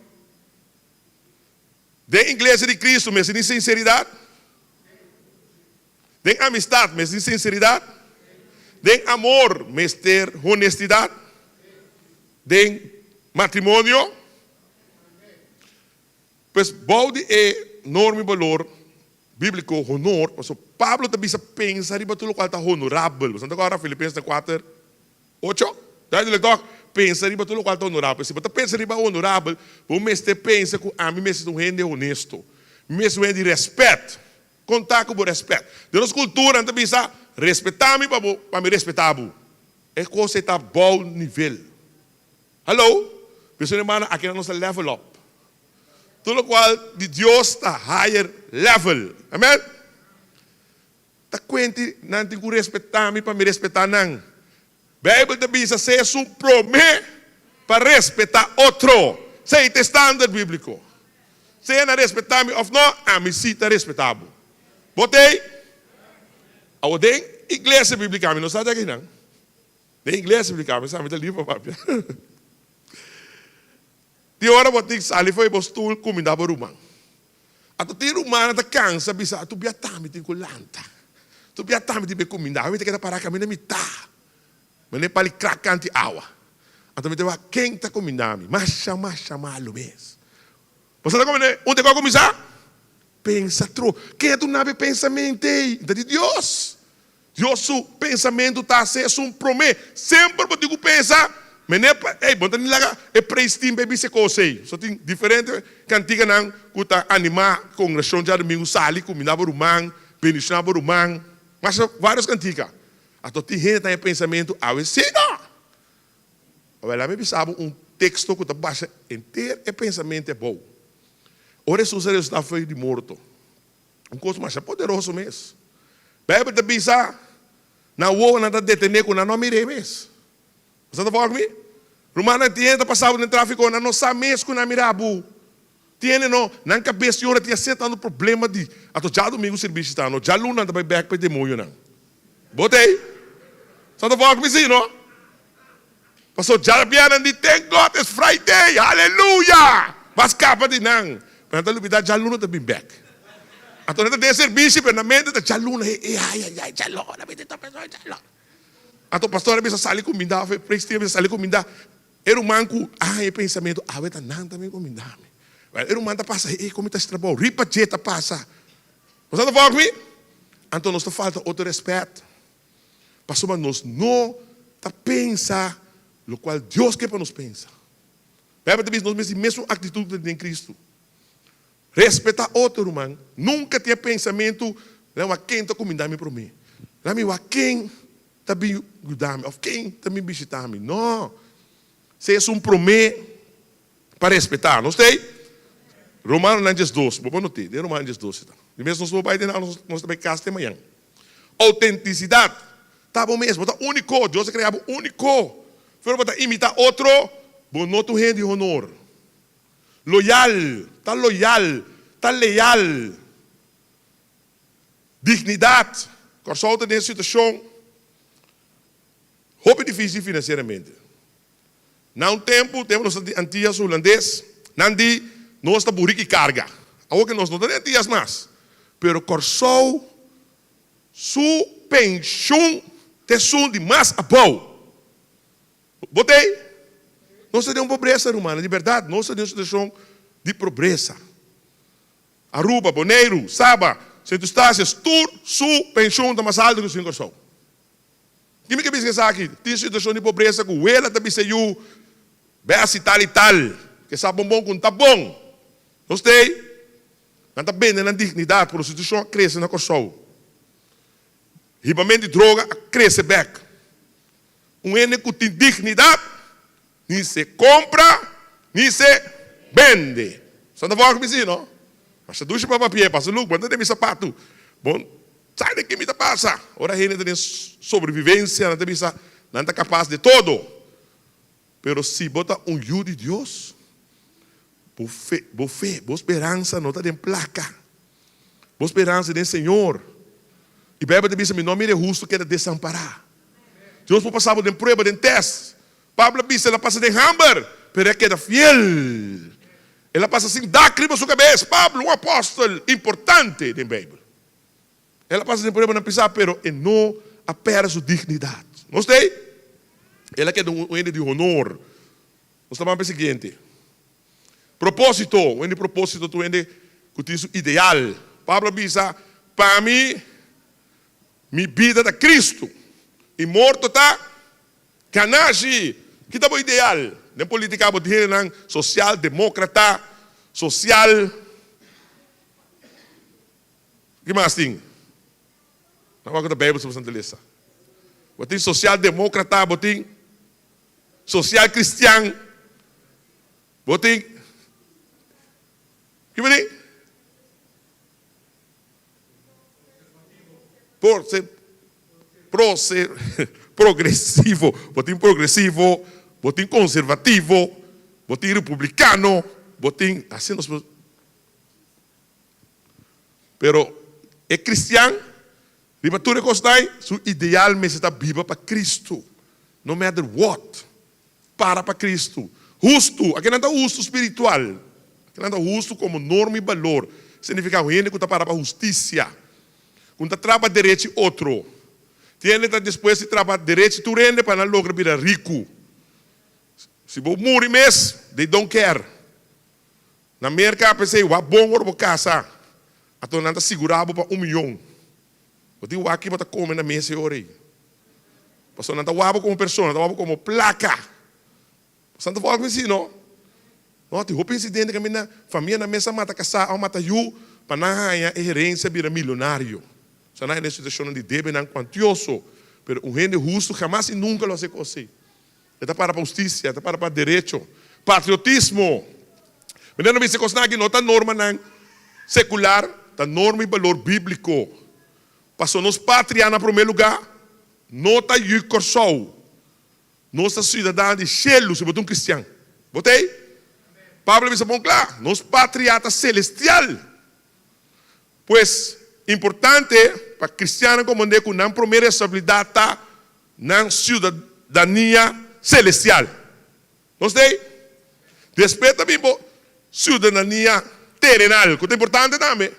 Den igreja de Cristo, mas sem sinceridade? Den amistad, mas sem sinceridade? Den amor, mas ter honestidade? Den matrimônio? Pois boude é enorme valor bíblico, honor. Mas Pablo também pensa riba tudo qual está honorável. Você não agora Filipenses 4, 8? Daí ele toca, pensa riba tudo qual está honorável. Se você pensa riba honorável, você pensa que a mim mesmo um rende honesto, mesmo rende respeito, contar com o respeito. De nossa cultura, então pensa, respeitar-me para me respeitar. É coisa está bom nível. Hello? Pessoal, irmã, aqui é nosso level up. Tudo qual de Deus está higher level. Amém? Tá quente, não tem que respeitar-me para me respeitar, não. Bíblia também diz, se é um promê para respeitar outro. Se é standard bíblico. Se é respeitar-me ou não, a mim sim está respeitável. Botei? A tem igreja bíblica, não sabe aqui, não? Tem igreja bíblica, não sabe, está livre, papai. De hora botei ali foi postul comida barumang. Ato ti rumana ta cansa bisa tu biatami tin kulanta. Tu biatami ti be comida, mi te kita para kami na mita. Mane pali krakan ti awa. Ato mi te wa quem ta comida mi, masha malo mes. Você tá comendo? Onde vai começar? Pensa tro. Quem é tu nabe pensamento? De Deus. Deus su pensamento tá se um promê. Sempre botigo pensar. Mas bom, então nilaga é prestim baby se cosei. Só tem diferente cantiga nang kuta anima congregação de domingo sali combinava rumang, benishava rumang, mas vários cantiga. Ato tem gente tem pensamento ao ensino. Olha, me sabe texto que tá baixa inteiro é pensamento é bom. Ora Jesus está foi de morto. Coisa mais poderoso mesmo. Bíblia te bisa na uo na detener com na nome mesmo. Você está falando comigo? Romana tinha passado no tráfico, não sabe mesmo na mirabu. Tinha não, na cabeça senhora tinha sentado problema de, ato já domingo serviço está, não já luna também back para demônio não. Botei. Você está falando comigo sim, não? Passou já piano de thank God it's Friday, aleluia. Mas capa de não. Mas então lubida já luna também back. Ato não tem serviço, mas na mente já luna, já luna, já luna. Ato pastor bisa sali comida, prestia bisa sali comida. Era manco, é pensamento, tá não também comida. Era manta passa, como está estrabou, ripa jeta passa. Você está falando comigo? Então nós falta outro respeito. Passou mas nós não tá pensa, o qual Deus quer para nós pensar. Bíblia nós mesmo atitude em Cristo. Respeitar outro irmão, nunca tinha pensamento, não a quem está comida para mim. Não a quem também ajudar-me, ou quem também visitar-me. Não. Se é um promê para respeitar, não sei? Romanos 12, vou notar, de Romanos 12. E mesmo nós vamos nós também casa de manhã. Autenticidade. Tá bom mesmo, tá único, Deus criou único. Foi para imitar outro, bom não tu rende honor. Loyal, tá leal. Dignidade. Corsolta nessa situação. Roupa difícil financeiramente. Não tempo, temos antigas holandês, nandi nós está burrique carga. Agora que nós não temos antigas mais. Pero corsou su pensão te sun de mais abou. Botei. Nós temos pobreza humana, de verdade. Nós temos situação de pobreza. Aruba, Boneiro, Saba, se tu estás, tur, su pensão está mais alta que o seu corsou. Quem que pensa aqui? Tem situação de pobreza com ela também se eu beça tal e tal, que sabe bom com tá bom. Gostei? Não está bem na dignidade, por a situação cresce na corsou. Ribamento de droga cresce back. Ene que tem dignidade, nem se compra, nem se vende. Só não vai comigo, não? Mas se ducha para papel, passa luz, quando tem sapato, bom. Sai daqui, me passa. Ora, a gente tem sobrevivência, não está capaz de todo. Pero se bota yu de Deus, boa fé, boa esperança, não está em placa. Boa esperança do Senhor. E a Bíblia diz: meu nome é justo, quer desamparar. Deus pode passar por prueba, de teste. Pablo disse, ela passa de hammer, pero queda fiel. Ela passa sem lágrimas na sua cabeça. Pablo, um apóstolo importante da Bíblia. Ela passa de prueba na pisar, pero não perde sua dignidade. Não sei? Ela quer um ende de honor. Nós estamos para o seguinte. Propósito, o ende propósito, tu ende que ideal. Pablo diz, para mim, minha vida é Cristo. E morto está canagem. Que é o ideal? Na política, vou dizer, social, democrata, social. O que mais tem? Não vou contar a Bíblia sobre Santa Lisa. Vou ter social democrata, vou ter social cristão. Vou ter. O que vai ter? Por ser progressivo, votinho progressivo, votinho conservativo, votinho republicano, votinho assim nós. Pero é cristiano, ribatura costai, seu ideal mesmo está viva para Cristo, no matter what, para Cristo, justo, aqui não é justo espiritual, aqui não é justo como norma e valor, significa que gente que está para a justiça. Quando trabalha direito outro, tiene depois de trabalhar direito, tu rende para não lograr virar rico. Se você morrer mesmo, they don't care. Na América, pensei, o bom ou casa, a tua nada segurava para 1 milhão. Eu digo, aqui para comer na mesa hoje. Passou nada wabo como pessoa, nada wabo como placa. Santa Fala assim, não? Não, tem roupa incidente que a minha família na mesa mata casar, ou mata you, para não ganhar herência vira milionário. Se não é uma situação de débito não quantioso, mas um rende justo jamais e nunca lo hace assim. Está para a justiça, está para o direito, patriotismo. Mas não me se consta que não está norma não secular, está norma e valor bíblico. Passou nos pátria na primeiro lugar, não está aí corsou. Nossa cidadã de cielo, se botou um cristiano. Botei? Pablo disse bom claro, nos patriata celestial. Pois importante para cristiano como de que não primeira responsabilidade na cidadania celestial. Não sei? Depois também cidadania terrenal, que é importante também.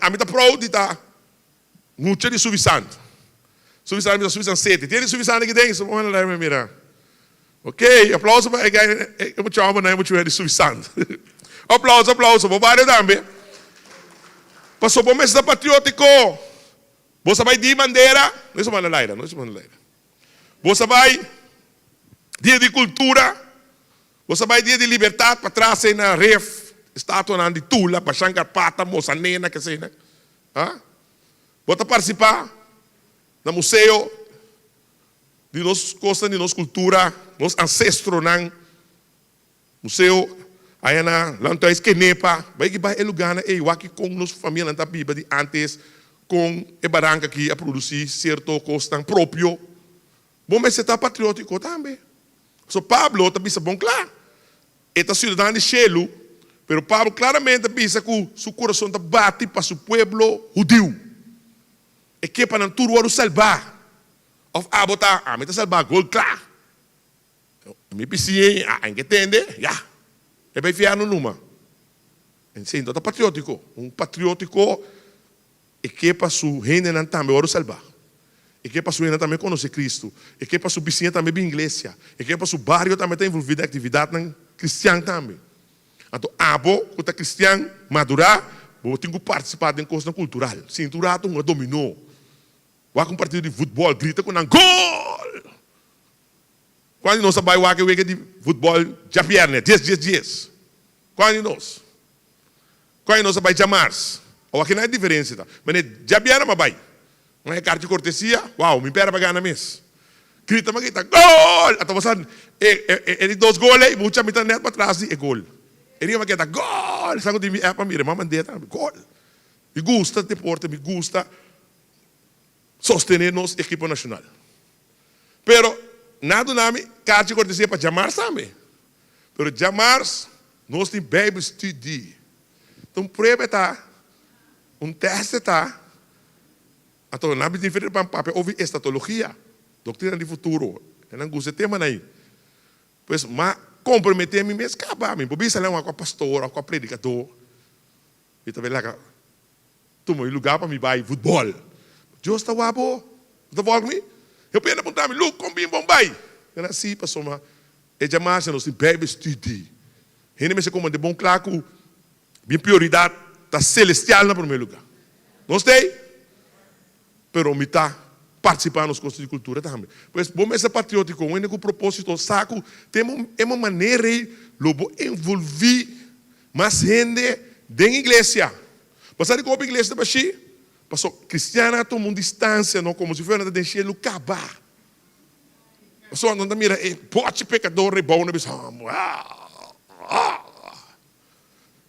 A mim está proud de muito de suficiente. Suficiente 7. Tem suficiente aqui dentro, vamos lá mirar. Ok, aplauso para eu vou chamar não é muito de suficiente. Aplauso, vou parar também. Passou por mês patriótico. Você vai de bandeira, não é só bandeira. Você vai dia de cultura. Você vai dia de liberdade para trás na ref, estátua de Tula, para Shankar Pata, Moçanena, que sei, né? Você participar no museu de nossa costa, de nossa cultura, nosso ancestro, museu. Aí na lantais que nepa, vai que vai lugar na eu aqui com nossa família na Bíblia de antes com e barranca aqui a produzir certo costa próprio. Bom, mas você está patriótico também. So Pablo está pensando bom claro. Esta cidadã de Shelo, pero Pablo claramente pensa que seu coração está bate para seu povo judeu. E que para não tudo o salvar. Of botar, me está salvar gol claro. Me pensei, entende? Já. E vai fiar no numa. Então, está patriótico. Patriótico e que para sua gente não também ora salvar. E que para sua gente também conhece Cristo. E que para sua vizinha também bem igreja. E que para seu bairro também está envolvido em atividade cristã também. Então, que está cristão, madurar, vou ter que participar de coisa cultural. Cinturado, um dominou. Vai com um partido de futebol, grita com um gol! Quando nós sabemos que o de futebol já pierde, 10. Quando nós sabemos chamar, ou aqui não é diferença, tá? Mas já pierde, mas vai. Não é carta de cortesia, uau, me pera para ganhar mesmo. Grita, mas grita, gol! Até você, ele 2 goles, muita mitad net para trás, é gol. Ele vai gritar, gol! Sabe o que é para mim, mas mandeta, gol. Me gusta deporte, me gusta sostener nossa equipe nacional. Pero, nada nome, carta de cortesia para chamar também. Pero chamar, nós temos Bible study. Então, prova está, teste está. Então, não é diferente para papel, houve estatologia. Doutrina de futuro. É não gosto tema aí. Pois, mas comprometer-me mesmo, acabar-me. Por isso, ela é uma pastor, uma predicador. E também lá, toma um lugar para me vai futebol. Deus está guapo. Está falando comigo? Eu penso apontar-me, Luke, com bem bom vai. Eu assim, passou uma. É jamais, não se bebe estudar. Ele me se comanda bom claro, minha prioridade está celestial no primeiro lugar. Não sei? Pero me está participando nos cursos de cultura também. Pois, bom, esse patriótico, o único propósito, saco, tem uma maneira de envolver mais gente dentro da igreja. Passar de como a igreja está baixi, passou cristiana toma uma distância, não como se fosse nada de encher o cabar. Passou não mira, pode pecador é bom,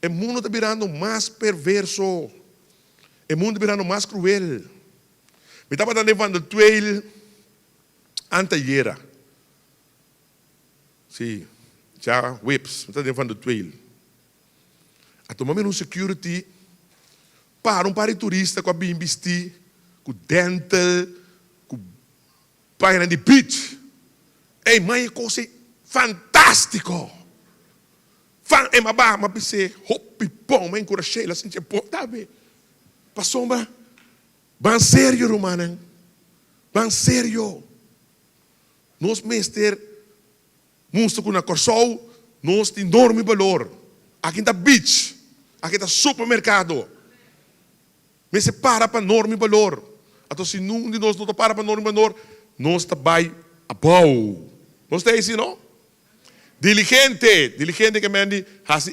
o mundo está virando mais perverso. O mundo está virando mais cruel. Me estava levando o trail anteayer. Sim, já whips, me estava levando o trail. A tomar um security para turista com a bem vestir, com dental, com página de beach. Ei, mãe, é coisa fantástico. É uma barra, mas pensei, hopi, pão, mãe, encorajei, ela sentia, pô, tá bem. Passou, mas, bem sério, romana. Bem sério. Nós, mestre, monstro com a corsol, nós tem enorme valor. Aqui está beach, aqui está supermercado. Mas se para enorme valor. Então, se nenhum de nós não para enorme valor, nós está bem a pau. Não está assim, não? Diligente que me diz,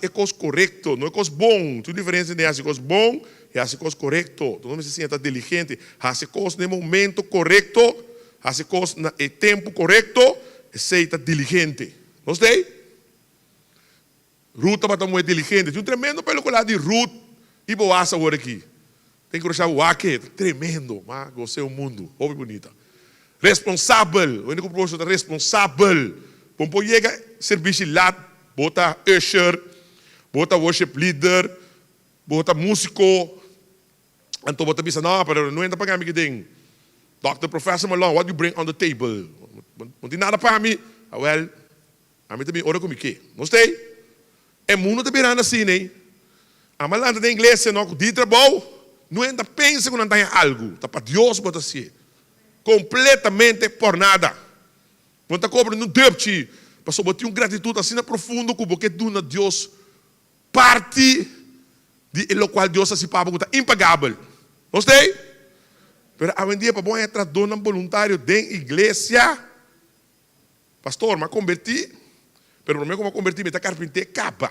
é coisa correto, não é coisa bom. Tu diferença de fazer coisa bom e fazer coisa correto. Tu não me senta diligente, fazer coisa no momento correto, fazer coisa no tempo correto, e seja diligente. Não sei? Ruth estava muito diligente. Tinha um tremendo pelo lado de Ruth e Boaz agora aqui. Tem que achar o Ake, tremendo, mas gostei do mundo, ouve bonita. Responsável, o único propósito é responsável. Pompo chega, serviço lá, bota usher, bota worship leader, bota músico. Então bota bisa, não, pero não entra para mim que tem. Dr. Professor Malone, what you bring on the table? Não tem nada para mim. Well, a mim também ora comigo. Não sei? É mundo de virando assim, né? A malanda da inglês, não, de trabalho, não entra, pensa que não tem algo. Tá para Deus, bota assim. Completamente por nada. Quando está cobrando um débito, passou a botar gratitude assim na profundo, porque do Deus parte de lo qual Deus se paga, está impagável. Não sei? Mas a dia para bom entrar dona voluntário dentro da igreja, pastor, me converti, pero não me como converti, me está carpinteiro capa.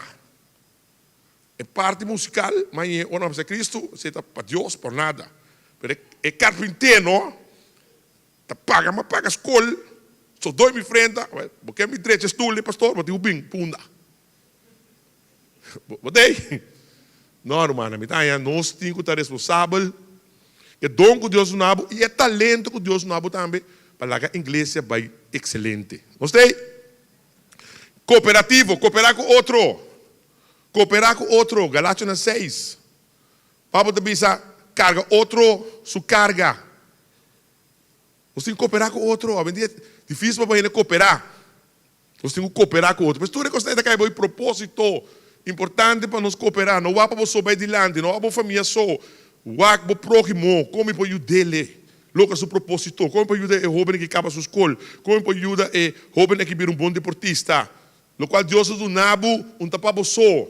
É parte musical, mas o nome de Cristo, você está para Deus por nada. Mas é carpinteiro, não? Tá paga, mas paga escola. Só dois me enfrenta, porque me direita estule, pastor, botei o bing, punda. Botei? Não, irmã, nós temos que estar responsáveis. É dom que Deus nos dá e é talento que Deus nos dá também para que a igreja vai excelente. Gostei? Cooperativo, cooperar com outro. Cooperar com outro, Galátias 6. Pablo também diz, carga outro, sua carga. Nós temos que cooperar com outro. É difícil para a gente cooperar. Nós temos que cooperar com outro. Mas tudo que você tem um propósito importante para nós cooperar. Não é para você subir adiante, não é para a família só. Não para o próximo, como para ajudar ele. Logo seu propósito. Como para ajudar o jovem que acaba sua escola. Como para ajudar o jovem que vira bom deportista. No qual Deus nos dá um tapabo só.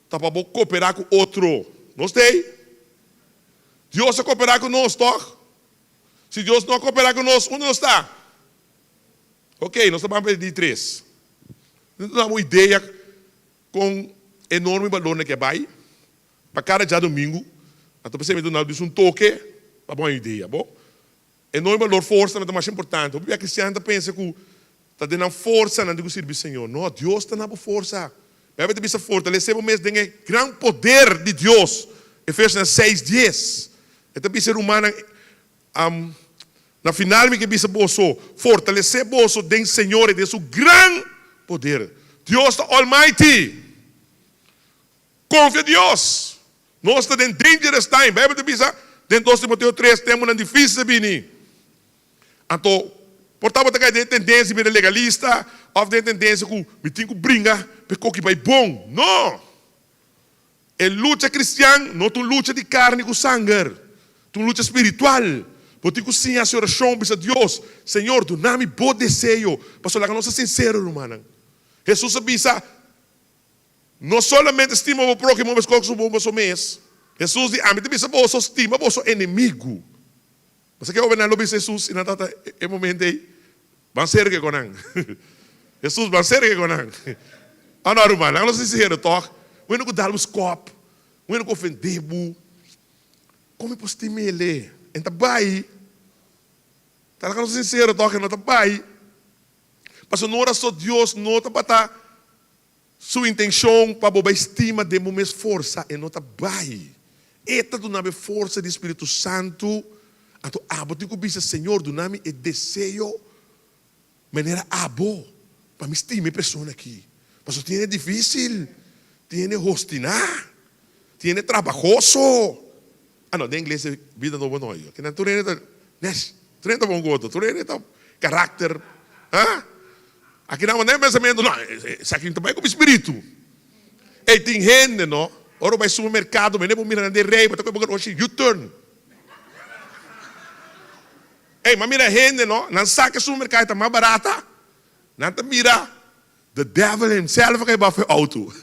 Tapabo cooperar com outro. Não sei? Deus vai cooperar com nós, toque. Se Deus não cooperar conosco, onde nós está? Ok, nós estamos a pedir 3. Nós temos uma ideia com enorme valor que vai. Para cada dia domingo, então você me dá um toque, para uma ideia, bom? Enorme valor, força, não é mais importante. O cristiano pensa que está dando força, não digo servir Senhor. Não, Deus está dando força. Vai ter que fortalecer o mês, tem o grande poder de Deus. Efésios 6:10. Então, o ser humano... na final me que bisa bolso fortalecer bolso den Senhor e de seu grande poder. Deus Almighty. Confia em Deus. Nós estamos em dangerous time. Bíblia bisa dentro de Timoteo 3 temos uma difícil bini. Então, Portanto, tem tendência a ser legalista, ou tem tendência que me tenho que brincar, porque que vai bom. Não! É luta cristã, não é luta de carne com sangue. É luta espiritual. Porque que sim, a oração para Deus, Senhor, do nome bom desejo. Pastor, lá que nós somos sinceros, irmão. Jesus avisa, não somente estima o próximo, mas como somos mês. Jesus diz, me avisa, você estima, você é inimigo. Mas que eu venho a Jesus, e na data, é momento aí, vão ser que conan. Jesus, vão ser que conan. Ah, não, irmão, não somos sinceros, toque. Eu não darmos copo, eu não ofendemos. Como é possível ele? Então, vai. Tá lá que nós somos sinceros, toque, não tá vai. Mas não era só Deus, não está para sua intenção para bobar estima de mais força e não está vai. Eta do nome força do Espírito Santo. Então, tem que dizer, Senhor, do nome é desejo, maneira para me estimar a pessoa aqui. Mas tem difícil, tem rostinar, tem trabalhoso. Ah, não, em inglês é vida nova não. Que na turena tá bom gosto, turena tá caráter, aqui não é pensamento, não, isso aqui também é como espírito. E tem gente, não? Ora vai ao supermercado, mas nem vou mirar de rei, mas também vou fazer U-turn. Mas mira gente, não? Não sabe que o supermercado está mais barata. Não te mira, the devil himself que vai fazer auto.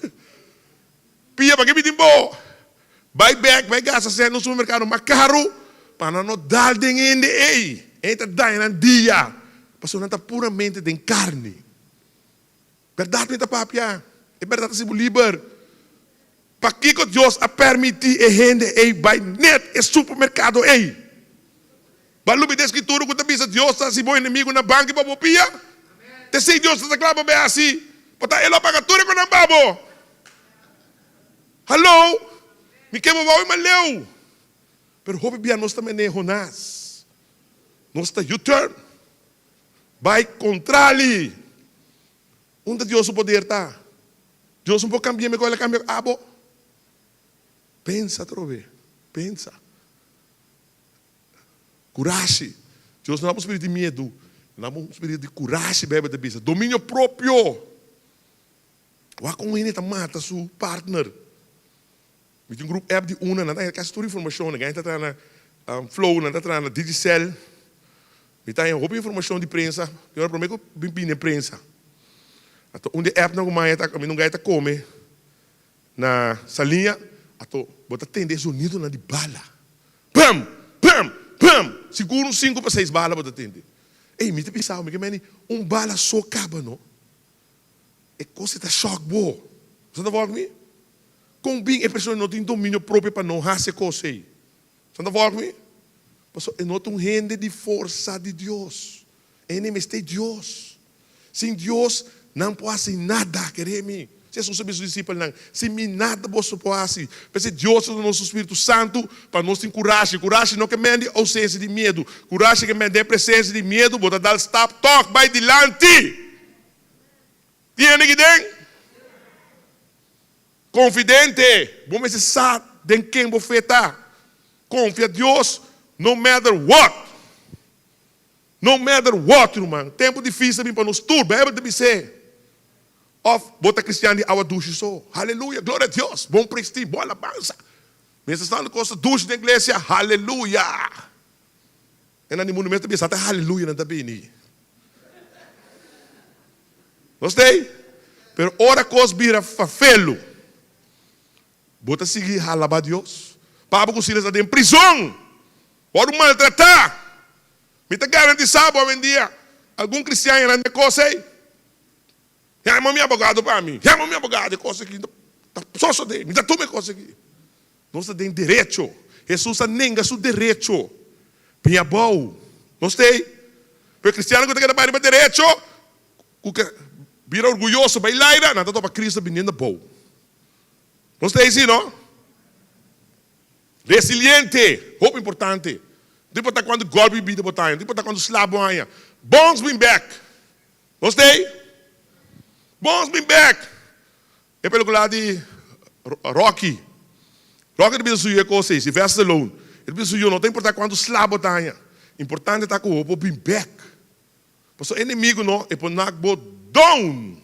Pia para que me timbo. Vai back, vai gastar no supermercado mais caro, para não dar dinheiro aí. Entra daí na dia. Pastor, não está puramente de carne. Verdade, não está papia. É verdade, se liber. Para que Deus a permitir a gente aí vai net e supermercado aí. Balubi da escritura que também Deus está se bom inimigo na banca para popia. Te sei Deus está claro para assim. Para ele paga tudo com a babo. Hello? Me queimo vai mas leu. Pero hope bia nós também é Jonás. Nós está U-turn. Vai contra ali. Onde Deus o poder está? Deus não pode cambiar, me coisa cambia. Abo. Pensa, trove. Pensa. Coragem. Deus não dá um espírito de medo. Não dá um espírito de coragem, bebe da bisa. Domínio próprio. Wa com ele mata seu partner. Me tem grupo app de uma, não tem toda informação, não tem na flow, não tem na digicel. Me tem uma informação de prensa. Eu prometo que bem na prensa. Então, onde app não vai estar come na salinha, então bota tender sonido na de bala. Pam, pam, pam. Seguro 5 para 6 balas bota tender. Ei, me te pensava, me que bala só acaba, não? É coisa tá choque boa. Você está falando comigo? Com bem a pessoa não tem domínio próprio para não fazer coisa aí. Você está falando comigo? Pastor, é não um rende de força de Deus. É de Deus. Sem Deus não pode fazer nada, queremos. Jesus sabe os discípulos não. Sem mim nada você pode fazer. Porque Deus é o nosso Espírito Santo para nós ter coragem. Coragem não que mede ausência de medo. Coragem que mede presença de medo. Bota dar stop, toque, vai adiante. Tiene que tem? Confidente. Vamos se sabe de quem você está. Confia em Deus, no matter what. No matter what, irmão. Tempo difícil para nós tudo. Bebe de ser. Bota cristiano de água ducha só. Aleluia, glória a Deus. Bom prestígio, boa alabança. Mas está na costa ducha da igreja. Aleluia. E na mundo mesmo está aleluia na tabini. Gostei? Pero ora coisa vira fafelo. Bota seguir alabar Deus. Papa com está em prisão. Pode maltratar. Me está garantizado hoje em dia. Algum cristiano anda coisa aí. Chama meu advogado para mim. Chama meu advogado. Coisa aqui. Só de. Me dá tudo coisa aqui. Nós temos direito. Jesus nega seu direito. Pinha bom. Gostei? Porque o cristiano que tem que direito. Vira orgulhoso. Vai lá. Não está para Cristo vindo bom. Gostei sim, não? Resiliente. Hope importante. Não importa quando golpe vida botar. Não importa quando slabo aia. Bones been back. Gostei? Bones been back. É pelo lado de Rocky. Rocky ele precisa coisa, se veste alone. Ele precisa não tem importar quando slabo tá. Importante tá com o been back. Paso inimigo no, e ponakbo down.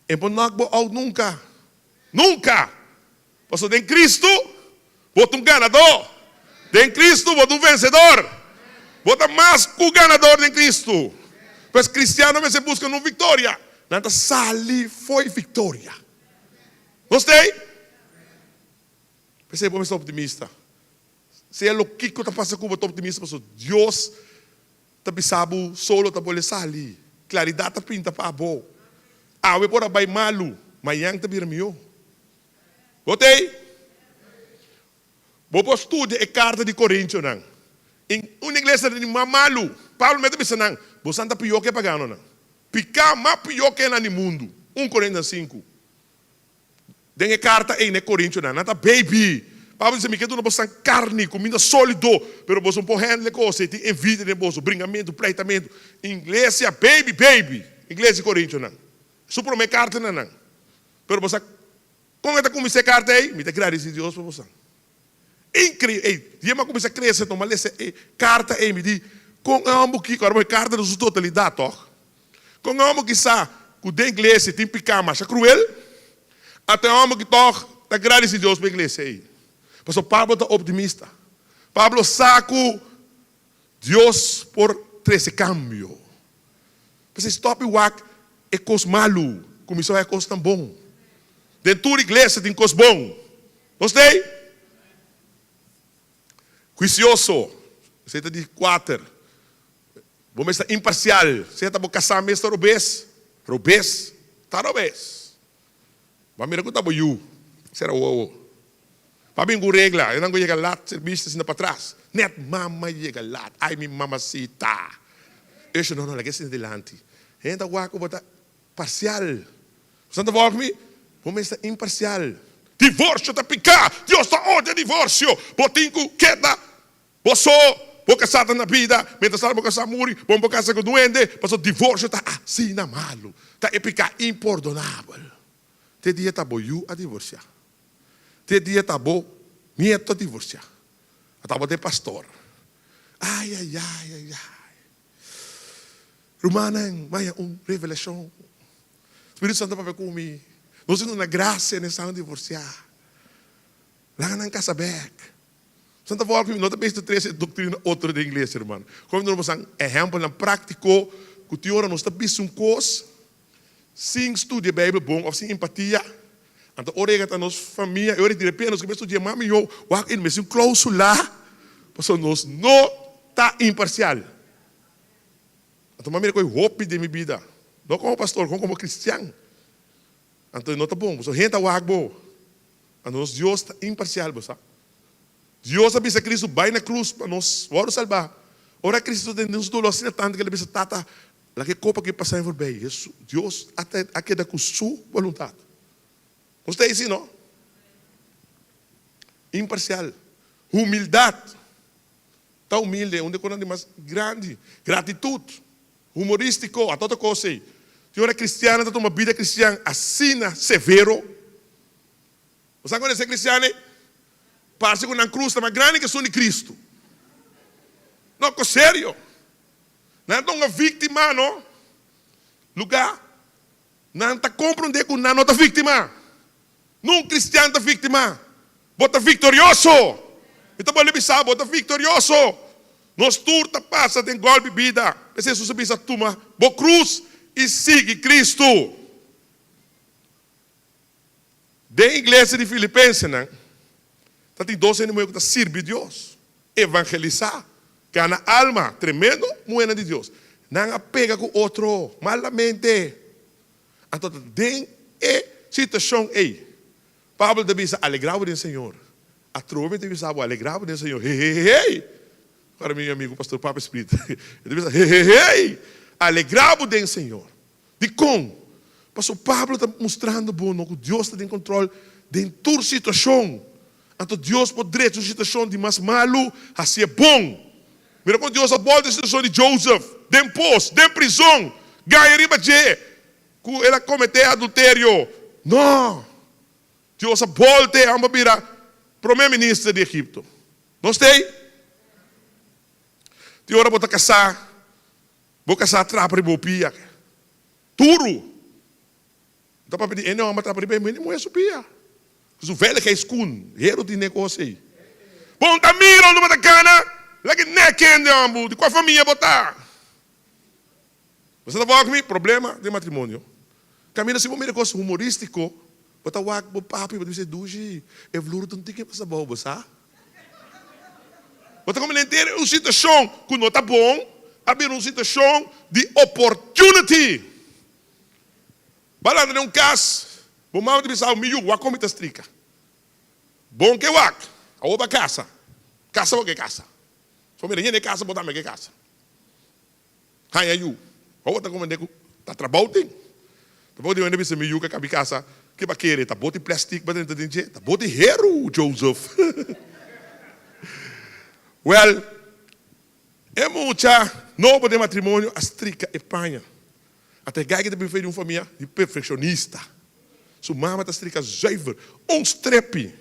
E ponakbo out nunca. Nunca. Paso em Cristo, bota ganador. Em Cristo, bota vencedor. Bota mais que o ganador em Cristo. Pois cristiano se busca uma vitória. Nada sali foi vitória. Gostei? Pensei, vamos estar optimista. Se é o que está passando com o optimista, pastor, Deus está pensando solo está boleh sali. Claridade está pinta para a boa. Awe por abay malu, mayang está birmio. Gostei? Vou estudar a carta de Coríntios nang. Em uma igreja de mamalu, Paulo me disse nang, você anda pior que pagano nang. Picar mais pior que no mundo. 1 Coríntios 5. Den a carta em Coríntios nang, nata baby. Paulo disse, que tu não podes carne, comida sólido, pero você não pode handle coisa, tem vida de bolso, bringamento, pleitamento. Igreja, baby. Igreja de Coríntios nang. Supro me carta nang. Pero você, como é que comecei a carta aí? Me dá graças a Deus para você. Incrível. E eu comecei a crescer, tomar essa carta aí, me diz, com amo que, agora a carta da sua totalidade, toh. Com amo que sa, que da igreja tem picar mais cruel, até amo que toh, dá graças a Deus para a igreja aí. Pastor Pablo está optimista. Pablo saco Deus por 13 cambio. Você stop o wak é coisa malu, começou a coisa tão bom. Dentro da igreja tem coisa bom. Gostei? Juicioso, você está de 4. Vamos estar imparcial. Você está casar mesmo robês? Robês? Está robês. Vamos ver o que está boiú. Será o. Vamos ver a regra. Eu não vou chegar lá, serviço assim para trás. Net mama chega lá. Ai, minha mamacita. Isso não, lagi assim delante. Então, o que está parcial. Você está falando comigo? Vamos estar imparcial. Divórcio está picar. Deus está ordem divórcio. Botinco queda. Você vou casar na vida. Mientras vou casar muri. Vou casar com duende. Passou divórcio está assim na malo. Está picar imperdonável. Te dia está boiú a divorciar. Te dia está bom nieto a divorciar. Estava de pastor. Ai. Romana, vai revelação. Espírito Santo para ver comigo. Nós temos uma graça nessa divorciar. Lá não casa back. Santa volta não está bem três doutrina outra de inglês, irmão. Como nós vamos exemplo na prático, que tu ora nós está bem um curso, sem estudo a Bíblia bom, ou sem empatia. Então orega a nossa família, eu de repente nós começamos a estudar mami eu, o que me cláusula, porque nós não está imparcial. Então mami eu hope de minha vida, não como pastor, como cristiano. Então não está bom, você renta o água. Então Deus está imparcial, sabe? Deus sabe que Cristo vai na cruz para nós, vamos salvar. Ora Cristo tem nos dolor assim tanto que ele pensa tata, lá que copa que passa por bem. Deus até aqui da com sua vontade. Você assim, não? Imparcial, humildade, tão humilde, onde é mais grande, gratitude, humorístico, a toda coisa. Se ora cristiana, está uma vida cristiana assim severo. Você quando é cristiano? Parece que uma cruz está mais grande que a de Cristo. Não, é sério. Não é uma vítima, não. Lugar. Não está compreendendo que não está vítima. Não cristiano está vítima. Bota vitorioso. Então, vou lhe avisar, bota vitorioso. Nós turta passa, tem golpe de vida. Precisa subir essa turma. Boa cruz e siga Cristo. Da igreja de Filipenses, né? Tem 12 anos que está servindo a Deus. Evangelizar. Gana alma. Tremendo. Moeda de Deus. Não apega com outro. Malamente. Então, tem situação aí. Pablo deve dizer, alegrava do Senhor. A trova deve dizer, alegrava do Senhor. Hey. Para meu amigo, pastor Papa Espírito. Ele deve dizer, hey. Alegrava do Senhor. De como? Pastor Pablo está mostrando bom que Deus está em controle de toda situação. Então Deus pode direito a situação de mais malo, assim é bom. Mira como Deus aborda a situação de Joseph, de posto, de prisão, ganha riba de, que ele cometeu adultério. Não. Deus aborda a virar primeiro-ministro de Egipto. Não sei? Tem hora para casar. Boca sa atrapar mo pia. Turo. Então, para pedir, não, mas atrapar bem, não é supia. Os velhos que escun, hero de negócio. Bom, camino no matacana, lá que nem quem de qual família botar. Você está falando comigo? Problema de matrimônio. Camina se você negócio humorístico, botar o ac, botar papi, botar você duji, é flor de um tique para saber, você sabe? Botar como ele entende uma situação que não está bom, abrir uma situação de opportunity. Balando de caso, bom mal de pensar o milho, o como está estrica. Bom que o ac, a outra casa, casa o que casa. Só me nem casa, botar me que casa. Hai aí, a outra como ele está trabalhando. Trabalhando onde você milho que cabe casa, que vai querer, tá botando plástico, tá botando hero, Joseph. Well, é muita novo de matrimônio, a estrica Espanha. Até que tem feito uma família de perfeccionista. Sua mama está estrica zuiver, strepe,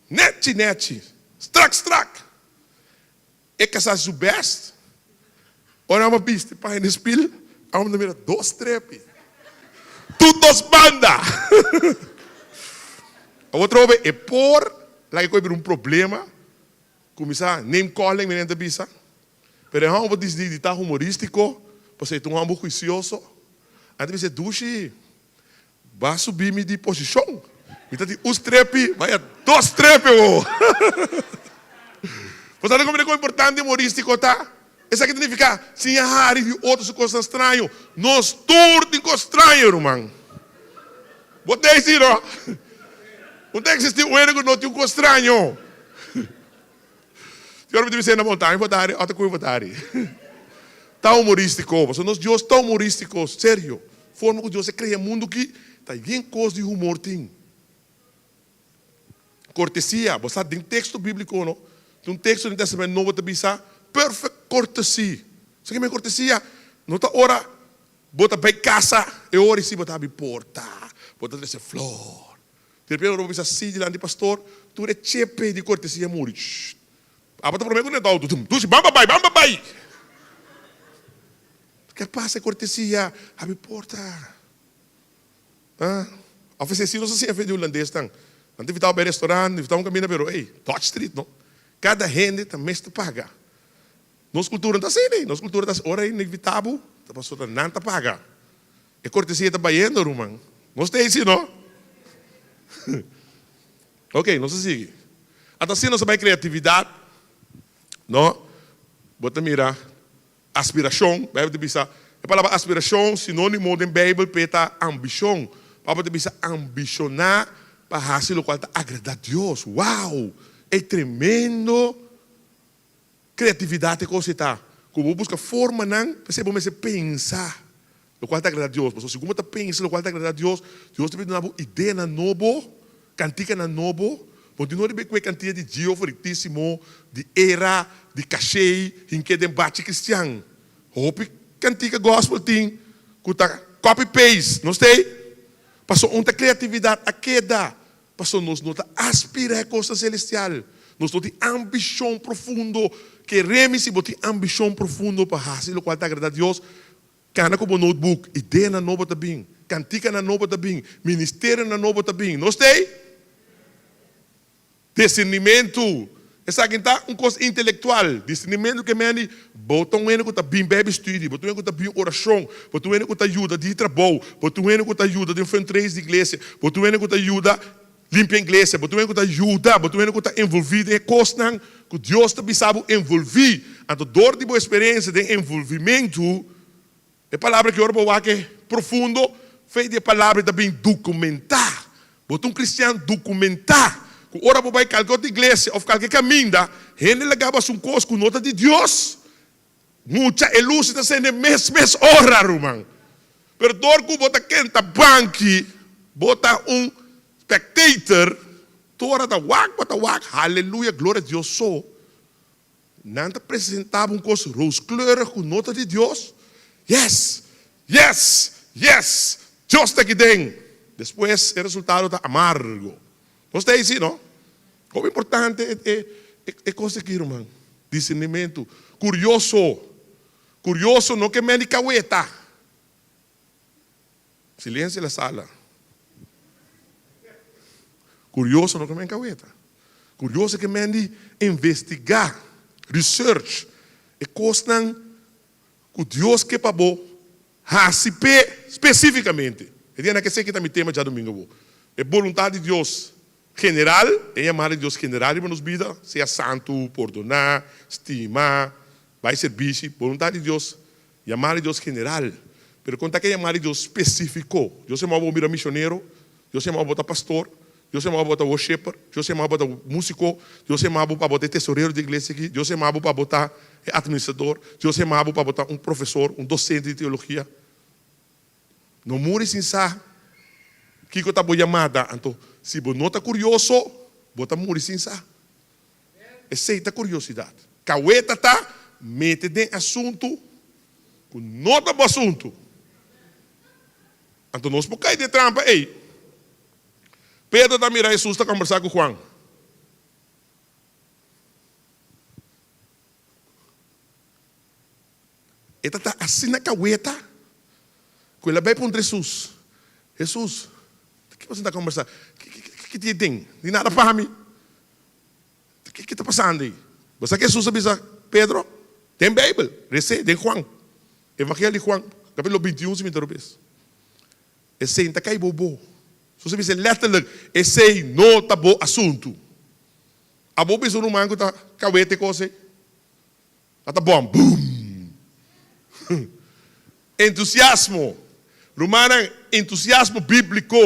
net, strak. É casar seu best. Ora uma pista, para nesse spil, há uma número 2 strepe. Tudo 2 banda. A outra é por, lá que vai um problema. Começar name calling menina da bisa. Pero não vou dizer de tal humorístico, você tem um amor juicioso. Antes você duche, vai subir me de posição. Então de os trepe, vai a 2 trepe. Você sabe como é importante humorístico tá? Essa que significa se a área de outros coisas estranhas, nós tudo com estranho, irmão. Botei isso, não? Não tem que existir um erro não tem um estranho. Agora me dizer na montanha, votare, outra coisa votare. Tá humorístico, mas nós Deus tá humorístico, sério. Forma que Deus cria mundo que tá bem coisa de humor tem. Cortesia, você tem texto bíblico, não? Tem um texto no Testamento Novo que diz perfect courtesy. Sabe que é cortesia? Não tá hora, bota bem casa, e hora se bota bem porta, bota essa flor. De repente eu vou assim diante do pastor, tu é chepe de cortesia muito. Apa tu prometo não tu se bamba bai. Que passa cortesia, abre porta. Ah, ofereci não sei se é feito holandês tang. Nanti vital bem restaurante, vital caminho pero, ei, Dodge Street não. Cada gente também está paga. Nossa cultura não está assim, nossa cultura está ora inevitável, tá passando não está paga. É cortesia está baiando, irmão. Nós tem isso, não? Ok, não se sigue. Até assim nós vai criatividade. Não? Bota mira. Aspiração. Bíblia diz a palavra aspiração, sinônimo da Bíblia para ambição. A Bíblia diz ambicionar para fazer o qual agrada a Deus. Uau! É tremendo. Criatividade que você está. Como busca forma, não? Percebe como você pensa. O qual agrada a Deus. Mas se como você pensa, o qual agrada a Deus, Deus te dá uma ideia na novo, cantica na novo. Continua a ver com a quantidade de geofritíssimo, de era, de cachê, em que debate cristão. Hope cantica gospel tem, que está copy-paste, não sei? Passou uma criatividade a queda. Passou nós não aspirar a coisa celestial. Nós não temos ambição profunda. Queremos se botar ambição profunda para fazer o qual agrada a Deus. Cana como notebook, ideia na nova também, cantica na nova também, ministério na nova também, não sei? Discernimento. Essa aqui está uma coisa intelectual. Discernimento que me bota um ano que está bem bebe estudo, bota um ano que está bem oração, bota um ano que está ajuda de trabalho, bota um ano que está ajuda de enfrentar de igreja, bota um ano que está ajuda limpar a igreja, bota um ano que está ajuda, bota um ano que está envolvido em coisas que Deus também sabe envolver. A dor de boa experiência de envolvimento é palavra que eu vou é profundo, feita de palavra também documentar. Bota um cristiano documentar. Ora para vai qualquer outra igreja ou qualquer caminho, ele legava um coisa com nota de Deus. Muita elúcida sendo mes hora, irmão. Perdor que bota quenta banque, bota um spectator, toda da wak, aleluia, glória a Deus só. Não apresentava um coisa rosa-clara com nota de Deus. Yes, Deus está aqui dentro. Depois o resultado está amargo. Não está assim, não? O importante é coisa aqui, irmão. Discernimento. Curioso Curioso no que me di cahueta. Silêncio na sala. Curioso no que me di cahueta. Curioso que me di investigar, research. E costan que Deus que pabo rasipe especificamente. E dia que sei que está me tema já domingo. É vontade de Deus general, é chamar de Deus general em nossa vida, seja santo, perdonar, estimar, vai servir, vontade de Deus, chamar de Deus general. Pero conta que chamar de Deus específico. Deus se move a missionário, Deus se move a pastor, Deus se move a worshiper, Deus se move a músico, Deus se move para botar tesoureiro de igreja aqui, Deus se move para botar administrador, Deus se move para botar professor, docente de teologia. Não muri sem sa. Que eu estava chamada, então, se você não está curioso, você está morrer sem sa. Aceita a curiosidade. Caueta está, mete dentro assunto, que não está bom assunto. Então, nós podemos cair de trampa. Ei, Pedro está mirando Jesus, está conversando com Juan. Ele está assim na caueta, que ele vai para Jesus. Jesus, o que você está conversando? O que tem? De nada para mim. O que está passando aí? Você quer Jesus avisa Pedro? Tem Bíblia, recebe, tem Juan. Evangelho de Juan, capítulo 21, se me interrompes. Esse não está caindo bobo. Se você diz letterlijk, esse não está bom assunto. A bobo é um humano que está cauete e coisa. Está bom, boom. Entusiasmo. Romana, entusiasmo bíblico.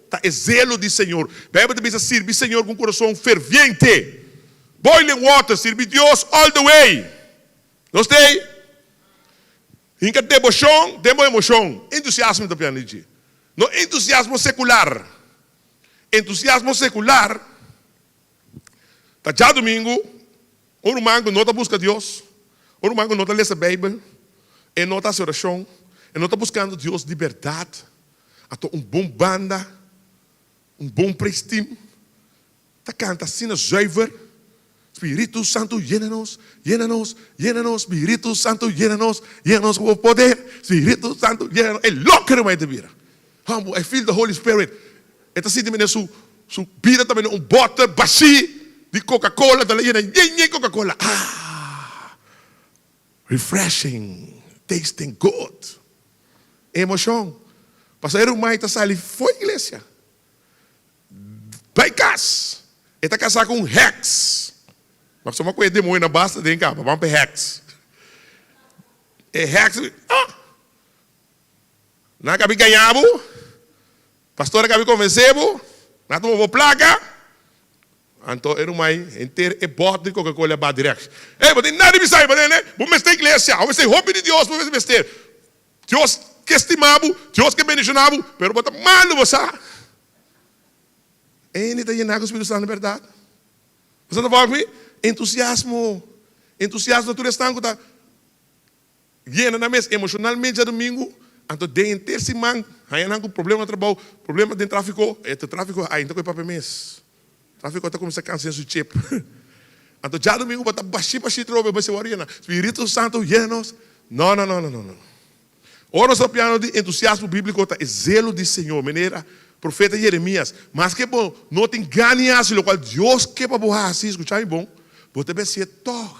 Tá, é zelo de Senhor. Bíblia também diz servir Senhor com coração ferviente. Boiling water, servir Deus all the way. Gostei? Inca devoção, demo emoção. Entusiasmo da pianite. No entusiasmo secular. Entusiasmo secular. Tá já domingo, o romano não está buscando Deus. O romano não está lendo a Bíblia. Ele não está oração. Ele não está buscando Deus de verdade. Até bom banda, bom prestim. Está cantando assim, zuiver. Espírito Santo, llena-nos, llena-nos, llena-nos. Espírito Santo, llena-nos, llena-nos com o poder. Espírito Santo, llena-nos. É louco que vai te vir. Humble, I feel the Holy Spirit. Está sentindo sua vida também, bottle, baixi de Coca-Cola. Está llena, Coca-Cola. Refreshing, tasting good. Emoção. Passaram mais, está saindo, foi igreja. Vai casa. Ele está casado com um Hex. Mas só uma coisa de moeda basta de cá, vamos para Hex. É Hex. Não acabei ganhando. Pastor acabei convencendo. Não tomou placa. Então, era uma inteira e bota de Coca-Cola para direto. Ei, mas tem nada de me sair, né? Vamos estar igreja. Vamos estar roupa de Deus, vamos estar. Deus que estimava, Deus que bendicionava, mas bota malo você. Ele está llenado com o Espírito Santo, na verdade. Você não vai comigo? Entusiasmo. Entusiasmo, tu está llena na mesa emocionalmente já domingo. Então, de inteira semana, aí não com problema no trabalho, problema de tráfico. Este tráfico, aí não tem papel mês. Tráfico está começando a cansar de chip. Então, já domingo, bota baixinho, trobe, vai ser oriana. Espírito Santo, llena-nos. Não. Ora, nosso piano de entusiasmo bíblico é zelo de Senhor, maneira profeta Jeremias. Mas que bom, não te enganes, o qual Deus que para borrar assim, escutar bom, você deve ser toh.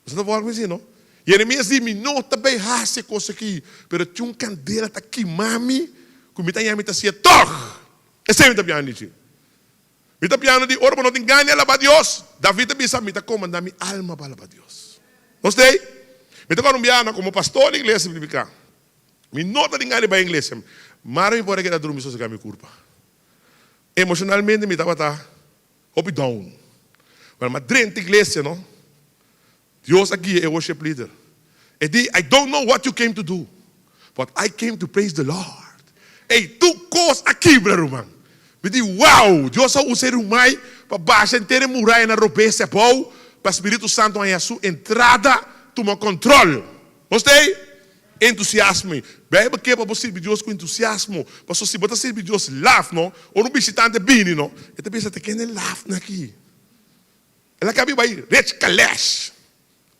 Você não pode dizer, não? Jeremias diz, não também hace coisa aqui, mas tinha uma candela tá queimando, como está aí, está ser toh. Esse é o piano de Mita piano de ora, não te enganes, ela para Deus. David também sabe, mita comanda minha alma para Deus. Gostei? Me toca colombiana como pastor na igreja bíblica. Me nota de engano para a igreja. Mas eu pode que dormir só se minha culpa. Emocionalmente me estava up down. Mas dentro da igreja, não? Deus aqui é worship leader. E diz, I don't know what you came to do, but I came to praise the Lord. Ei, tu coisa aqui, brother, man. Me diz, wow, Deus usa o mai para baixar inteira muralha na roupa esse pau, para o Espírito Santo aí a sua entrada toma controle. Gostei? Entusiasmo. Bebe que para você servir Deus com entusiasmo. Para se você servir Deus laugh, não? Ou um visitante bini, não? E te pensa, te quer laugh aqui. Ela acaba vai rich kalash.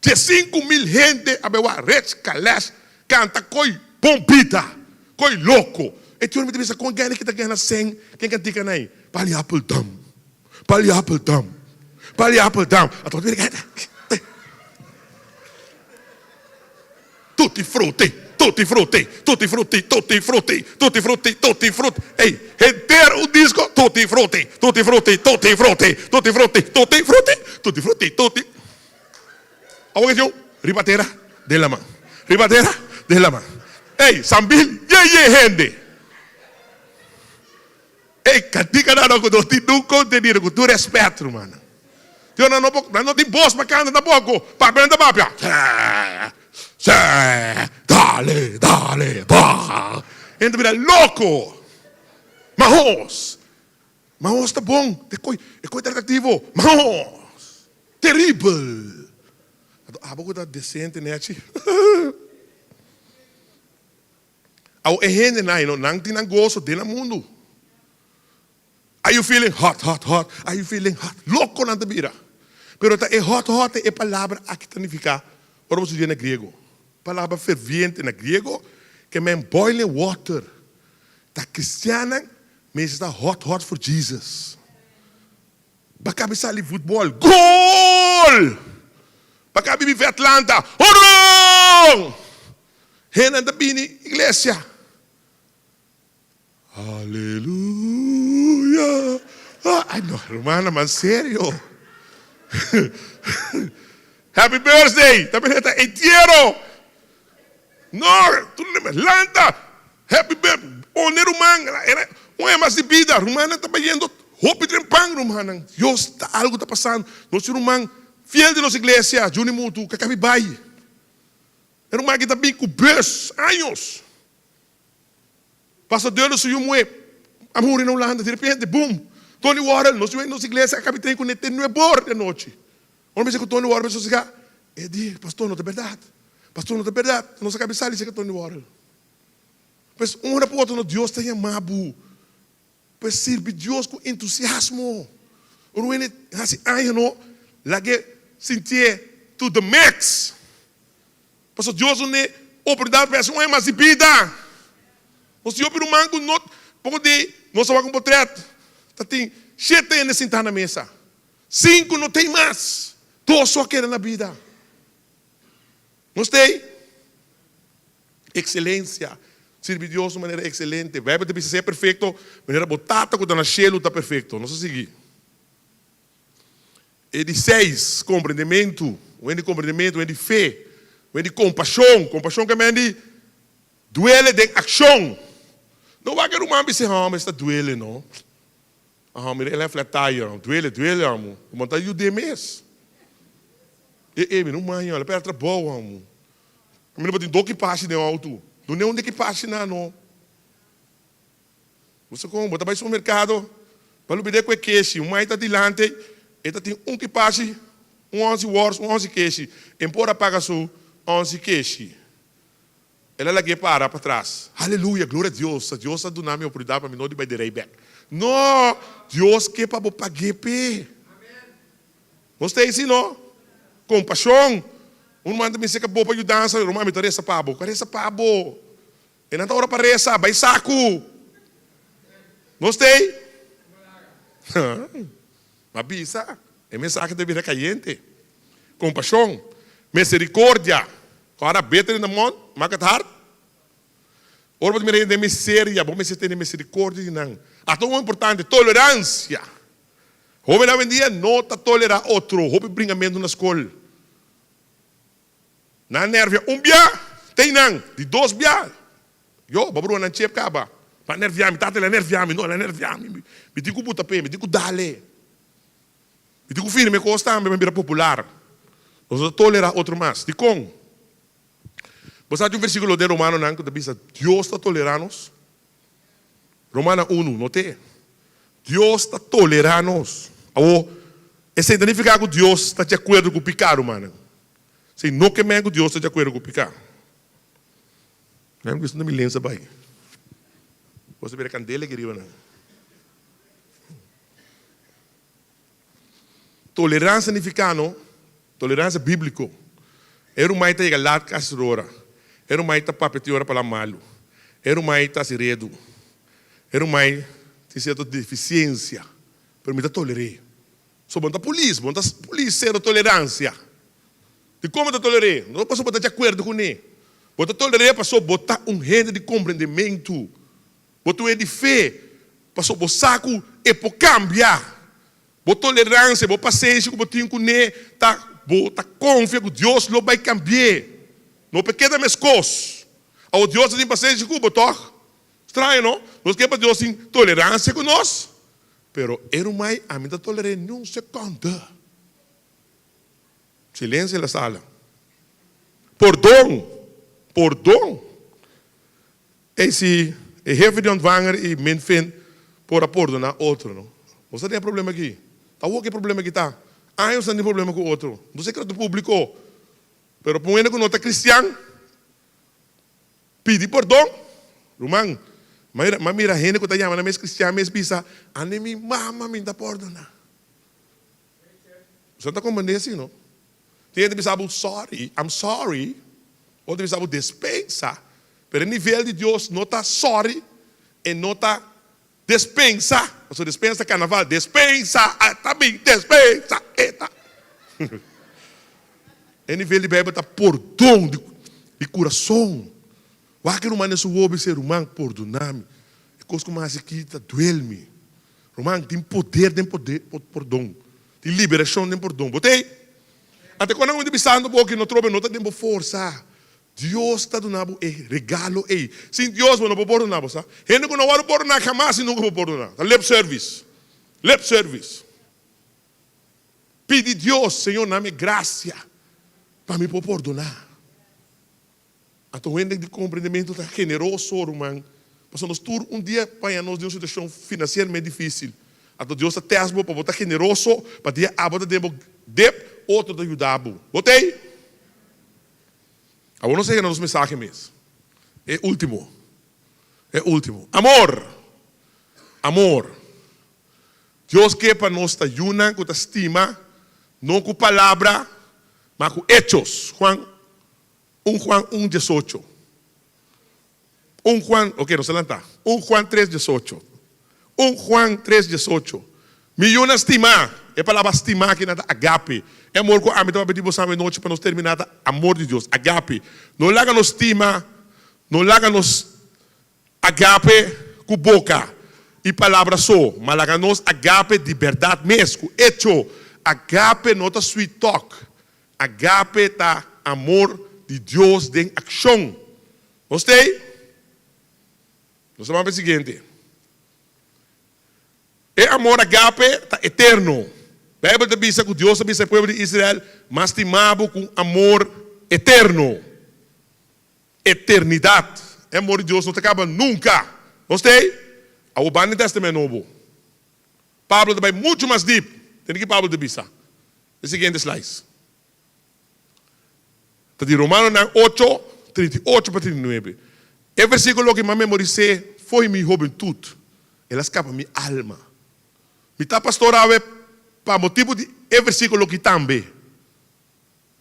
De 5,000 gente, abewa, rech, kalash, canta, koi, pompita, koi, louco. E tu me pensa, com quem que tá ganhando sem, quem que tica aí? Pali Appeldam. Pali Appeldam. Pali Appeldam. A tua vida, tutti frutti, tutti frutti, tutti frutti, tutti frutti, tutti frutti, tutti frutti. Ehi, intero un disco, tutti frutti, tutti frutti, tutti frutti, tutti frutti, tutti frutti, tutti frutti, tutti. Awak ribatera della mano. Ribatera della mano. Ehi, sambil, ye hende. Ehi, katika na ko do ti du contenire ko tu respeto, mano. Io non ti boss ma canta da poco, pa prende papia. Dale, dale, bah. Entra vira louco. Mahos tá bom. É coisa atrativo. Mahos. Terrível. A boca tá decente, né? Ao ehene não tem gosto dentro do mundo. Are you feeling hot, hot, hot? Are you feeling hot? Louco na tabira. Pero é hot, hot é palavra que significa, ora você diz na grego. Palavra ferviente na grego, que é boiling water. Da cristiana, mas está hot, hot for Jesus. Baka bisa ali futebol, gol! Baka bibi ver Atlanta, horror! Hena da bini iglesia. Aleluia! Ai, não, hermana, mas sério. Happy birthday! Também está entero. No, tu não me lanta. Happy birthday. Oner rumang. Não é mais de vida. Rumana está vendo. Hope trempang rumana. Deus está algo está passando. Nosso rumang fiel de nossa igreja. Juni mutu kakabi bai. Rumang que está bem com 10 anos. Passa Deus se yumwe. Amor não landa. De repente, boom. Tony Warren, nossa igreja acaba de ter com 9 de noite. Onde você que Tony Warren você diga, pastor, não é verdade. Pastor, não é verdade. Nossa cabeça diz que Tony Warren. Pois hora por outra, Deus tem amado. Pois sirve Deus com entusiasmo. O ele assim, ai não, lá que sentir to the max. Pois Deus não é oportunidade para não é mais vida. O Senhor pelo mango não pode, nós vamos com portreto. Tem 7 anos sentados na mesa. 5 não tem mais. 2 só querem na vida. Gostei? Excelência. Servir Deus de maneira excelente. Vai para ser perfeito. De maneira botata quando nasceu está perfeito. Não se seguir. E de 6, compreendimento. O de compreendimento, o de fé. O de compaixão. Compaixão que é de duele de ação. Não vai querer uma ambição, mas está duele, não. Mire, ele é fletaia, duele, amo. Como tá o mês. Não mãe, olha, para trabalho, amo. Mire, botem 2 que passe de auto. Não é onde que passe não. Você como, bota para o mercado, para o com o queixe, o mãe está dilante, ele tem 1 que passe, 11 words, 11 queixe. Embora paga su 11 queixe. Ela lá que para trás. Aleluia, glória a Deus. Deus está dando a minha oportunidade para mim não de vai direi back. Não, Deus quer para você pagar. Gostei assim, não? Compaixão. Manda me ser que boa para ajudar, o irmão me traz essa pabo. Cadê essa pabo? E não está hora para essa, vai saco. Gostei? Avisa. É mensagem de vida caliente. Compaixão. Misericórdia. Agora, beter na mão, makat heart. Ora, me rende miséria, bom me ter misericórdia não. A tão importante, tolerância. Jovem na vendia não está tolerar outro. Jovem bringamento na escola. Na nervia, bia, tem não. De 2 bia. Eu, babru, não chep caba. Para nerviar-me, tá ela nerviar-me, não, ela nerviar-me. Me digo butapé, me digo dale. Me digo firme, me costa, me vira popular. Não tolerar outro mais. De com. Você tem um versículo de Romano que diz Deus está tolerando-nos. Romano 1, note. Deus está tolerando-nos. Isso significa que Deus está de acordo com o pecado, mano. Se não que Deus está de acordo com o pecado. Não é isso não me lembra bem. Você vê a candela que riba, não. Tolerância significa, tolerância bíblica. Era uma ita chega lá casrora. Era uma ita papetiora para malo. Era uma ita siredo. Era uma ita certa deficiência. Permita tolerar. Só bota polícia zero tolerância. De como te tolerar? Não posso botar de acordo com ele. Bota tolerar para só botar rede de compreendimento. Bota de fé para só botar saco e para cambiar. Bota tolerância, bota paciência que botinho com ele, bota confia que Deus não vai cambiar. Não pequena mais coisas. O Deus tem paciência com botar. Estranho, não? Nós queremos Deus tem tolerância com nós. Pero era mais a mim tolerei nem um segundo. Silêncio na sala. Perdão. Esse jefe de ontvanger e men vindt por perdonar outro, não? Você tem problema aqui? Tá o que problema aqui tá? Eu não tenho problema com outro. Não sei que é do público. Pero por que não está cristiano? Pede perdão. Romang. Mas mira gente que está chamando mais cristiano, mais bisa, minha mama me dá perdona. Você está compreendendo assim, não? Tem gente que pensa, sorry, I'm sorry. Outro pensa, despensa. Pero o nível de Deus não está sorry e não está despensa. Você despensa carnaval, despensa, também despensa. O nível de Bíblia está perdão de coração. Wakil rumah ni suwobi se rumang perdonar-me. E coisa como essa aqui está doendo-me. Rumang tem poder perdão. Tem liberação de perdão. Botei? Até quando eu estou pensando que não trouxe, não tem força. Deus está dando regalo. Sem Deus não pode perdonar. Gente que não vai perdonar jamais, não pode perdonar. Lip service. Pede a Deus, Senhor, dá-me graça para me perdonar. Então, o de compreendimento está generoso, irmão. Porque nós temos dia para nós de uma situação financeiramente difícil. Então, Deus está tesbo para botar generoso, para dia abota de outro de ajudar. Botei? Agora não sei nos mensagens mesmo. É último. Amor. Deus quer para nós estar juntos, com estima, não com palavra, mas com hechos. Juan 1:18. Ok, não se lanta. 1 Juan 3:18. 1 Juan 3:18. Milhões estimar. É a palavra estimar que nada agape. É amor com a amor para pedir você noite para nós terminar amor de Deus. Agape. Não larga nos estima, não larga nos agape com boca e palavra só, mas larga nos agape de verdade mesmo. Hecho. Agape não está sweet talk. Agape está amor de Deus em ação. Gostei? Nós vamos para o seguinte. É amor agape eterno. A Bíblia diz que Deus diz ao povo de Israel, mas estimado com amor eterno. Eternidade. É amor de Deus não acaba nunca. Gostei? O Novo Testamento novo. Pablo também muito mais deep. Tem que Pablo diz. O seguinte slide. Está de Romanos 8, 38 para 39. O versículo que me memorizei foi minha juventude. Ela escapa minha alma. Me está pastoral para motivo de versículo que também.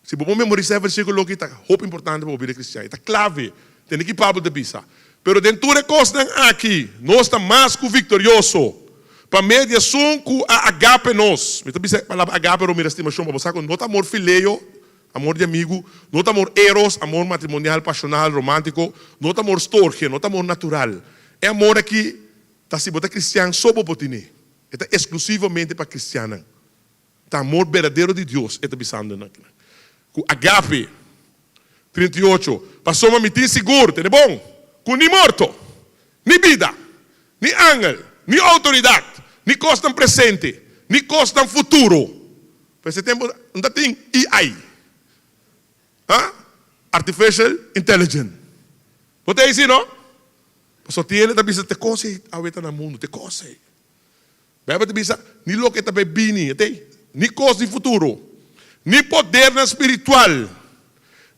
Se você memorizar o versículo que está muito importante para a vida cristã. Está clave. Tem que Pablo diz. Pero dentro de coisas aqui, nós estamos mais que vitorioso. Para mediação com a agape nós. Me está dizendo a palavra agape ou minha estimação para você. Não está amor fileo. Amor de amigo, não é amor eros, amor matrimonial, passional, romântico, não é amor storge, não é amor natural. É amor aqui, está se botar cristiano só para botar. É exclusivamente para cristiano. Está amor verdadeiro de Deus, é pensando naquilo. Com agape, 38, passou uma mitin seguro, é bom? Com nem morto, nem vida, nem ángel, nem autoridade, nem costa presente, nem costa futuro. Para esse tempo, não tem AI. Artificial Intelligence. Botei assim, não? Só tiene também te coisa aweta no mundo, te coisa. Bebe te bisa, ni lo que te bebini, ni coisa de futuro, ni poder na espiritual,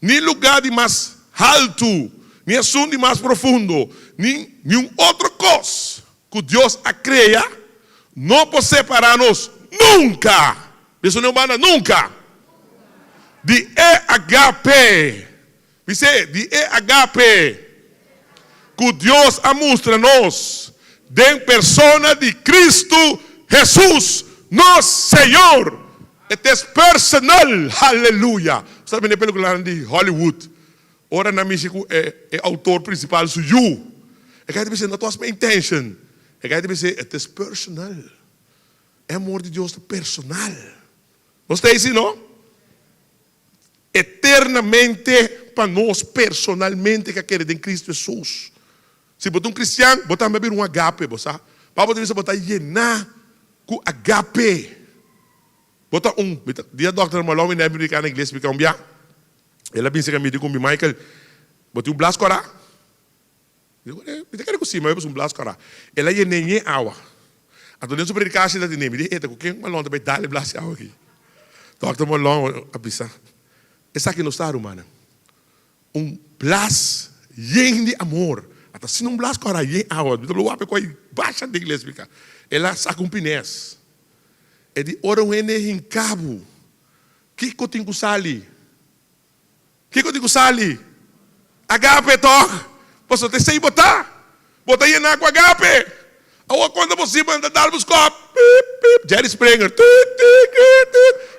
ni lugar de mais alto, ni assunto de mais profundo, ni outra coisa que Deus a cria, não pode separar-nos nunca. Isso não vai nunca. De agape. Dice, de agape. Que Deus mostra-nos de persona de Cristo Jesus, nosso Senhor. Het is personal. Aleluia. Você sabe na película de Hollywood. Ora na México é autor principal sou you. Ik ga dizer, dat was mijn intention. Ik ga dizer, het is personal. É amor de Deus personal. Não está assim, não? Eternamente para nós, personalmente, que quer em Cristo Jesus. Se botar cristiano, botar beber agape, você. Para poder botar llenar com agape. Botar dia doctor Malone na americana inglês me cambia. Ela pensa que me diz com Michael, botar blas cora. Eu quero que sim, mas eu blas cora. Ela llena água. Então dentro do predicação da dinâmica, ele eita, quem Malone vai dar blas água aqui. Doctor Malone avisa. Essa aqui não está humana. Blas lleno de amor. Até se não blas cora lleno água, então o ape coi baixa de inglês fica. Ela saca pinés. É de ora em cabo. Que eu tenho que sali? Que eu tenho que sali? Agape toque. Você tem que botar. Botar aí na água agape. Ou quando você manda dar os copos. Jerry Springer.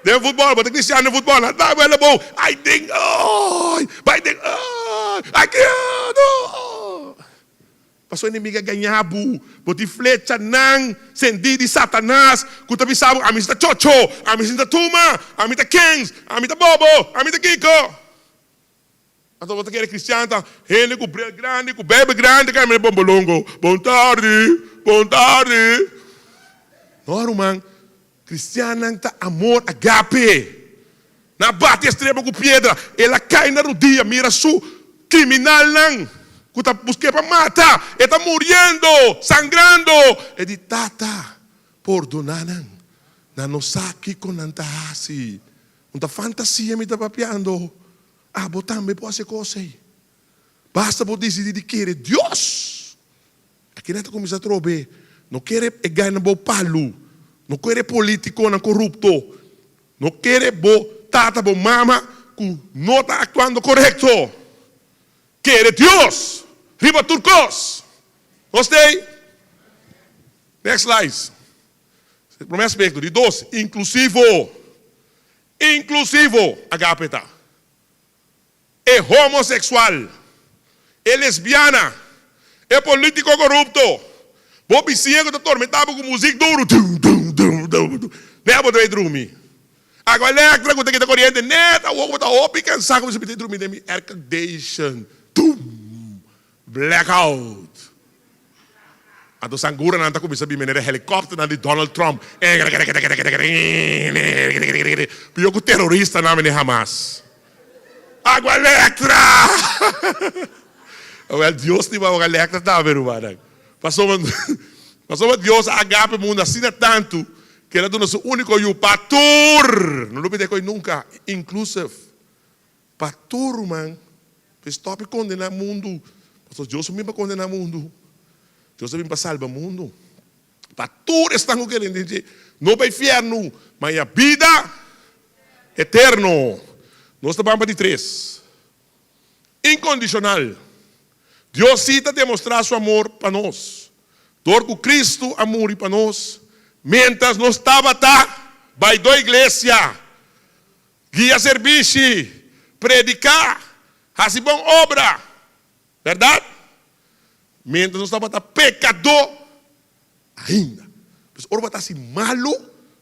Deu futebol. Bota Cristiano no futebol. Dá bola bom. Ai, ding. Vai ding. Ai, que. Passou inimiga ganhabo, boti flecha nang, sendi di Satanás, kuta bisabo, amin sa chocho, amin sa tuma, amin sa kings, amin sa bobo, amin sa kiko. Então você quer cristiano, ele com bread grande, com bebê grande, que é meu bombolongo. Bom tarde, bom tarde. Não, irmão, cristiano tá amor agape. Na bate extremo com pedra, ela cai na rodilha, mira su criminal não. Que está buscando para matar, está morrendo, sangrando. E de tata, perdonanan. Na nossa aqui com nantahasi. Uma fantasia me está papiando. Botar me pode ser coisa. Basta por decidir de querer Deus. Aqui não está começando a trober. Não quer ganhar bom palo. Não quer político não corrupto. Não quer bom tata, bom mama, que não está actuando correto. Quer Deus. Riba turcos. Gostei? Next slide. Primeiro aspecto de 2, inclusivo. Inclusivo, agape tá. É homossexual. É lesbiana. É político corrupto. Vou vizinho que está atormentado com música duro. Nem a botar dormir. Agora elétrica, que tem que corrente neta, o outro está open, cansado, como se pode dormir de air condition. Blackout. Ato sangura nanta ko bisa bimenere helicopter na di Donald Trump. Piyo ko terorista namin ni Hamas. Agua Electra! Well, Dios di ba ang Electra namin rumanag. Pasok Dios agape mo na sina tanto que era doon sa único yung patur. Não lupite ko nunca. Inclusive. Patur man. Stop condenar mundo. Pastor, Deus não vem para condenar o mundo. Deus vem para salvar o mundo. Para tudo estão querendo dizer, não para o inferno, mas a vida eterna. Nós estamos para de 3. Incondicional. Deus cita demonstrar seu amor para nós. Porque Cristo amor para nós. Mientras nós estávamos vai da igreja, guia serviço, predicar, fazer boa obra. Verdade? Mientras nós estamos pecador ainda. Mas ora está assim malo,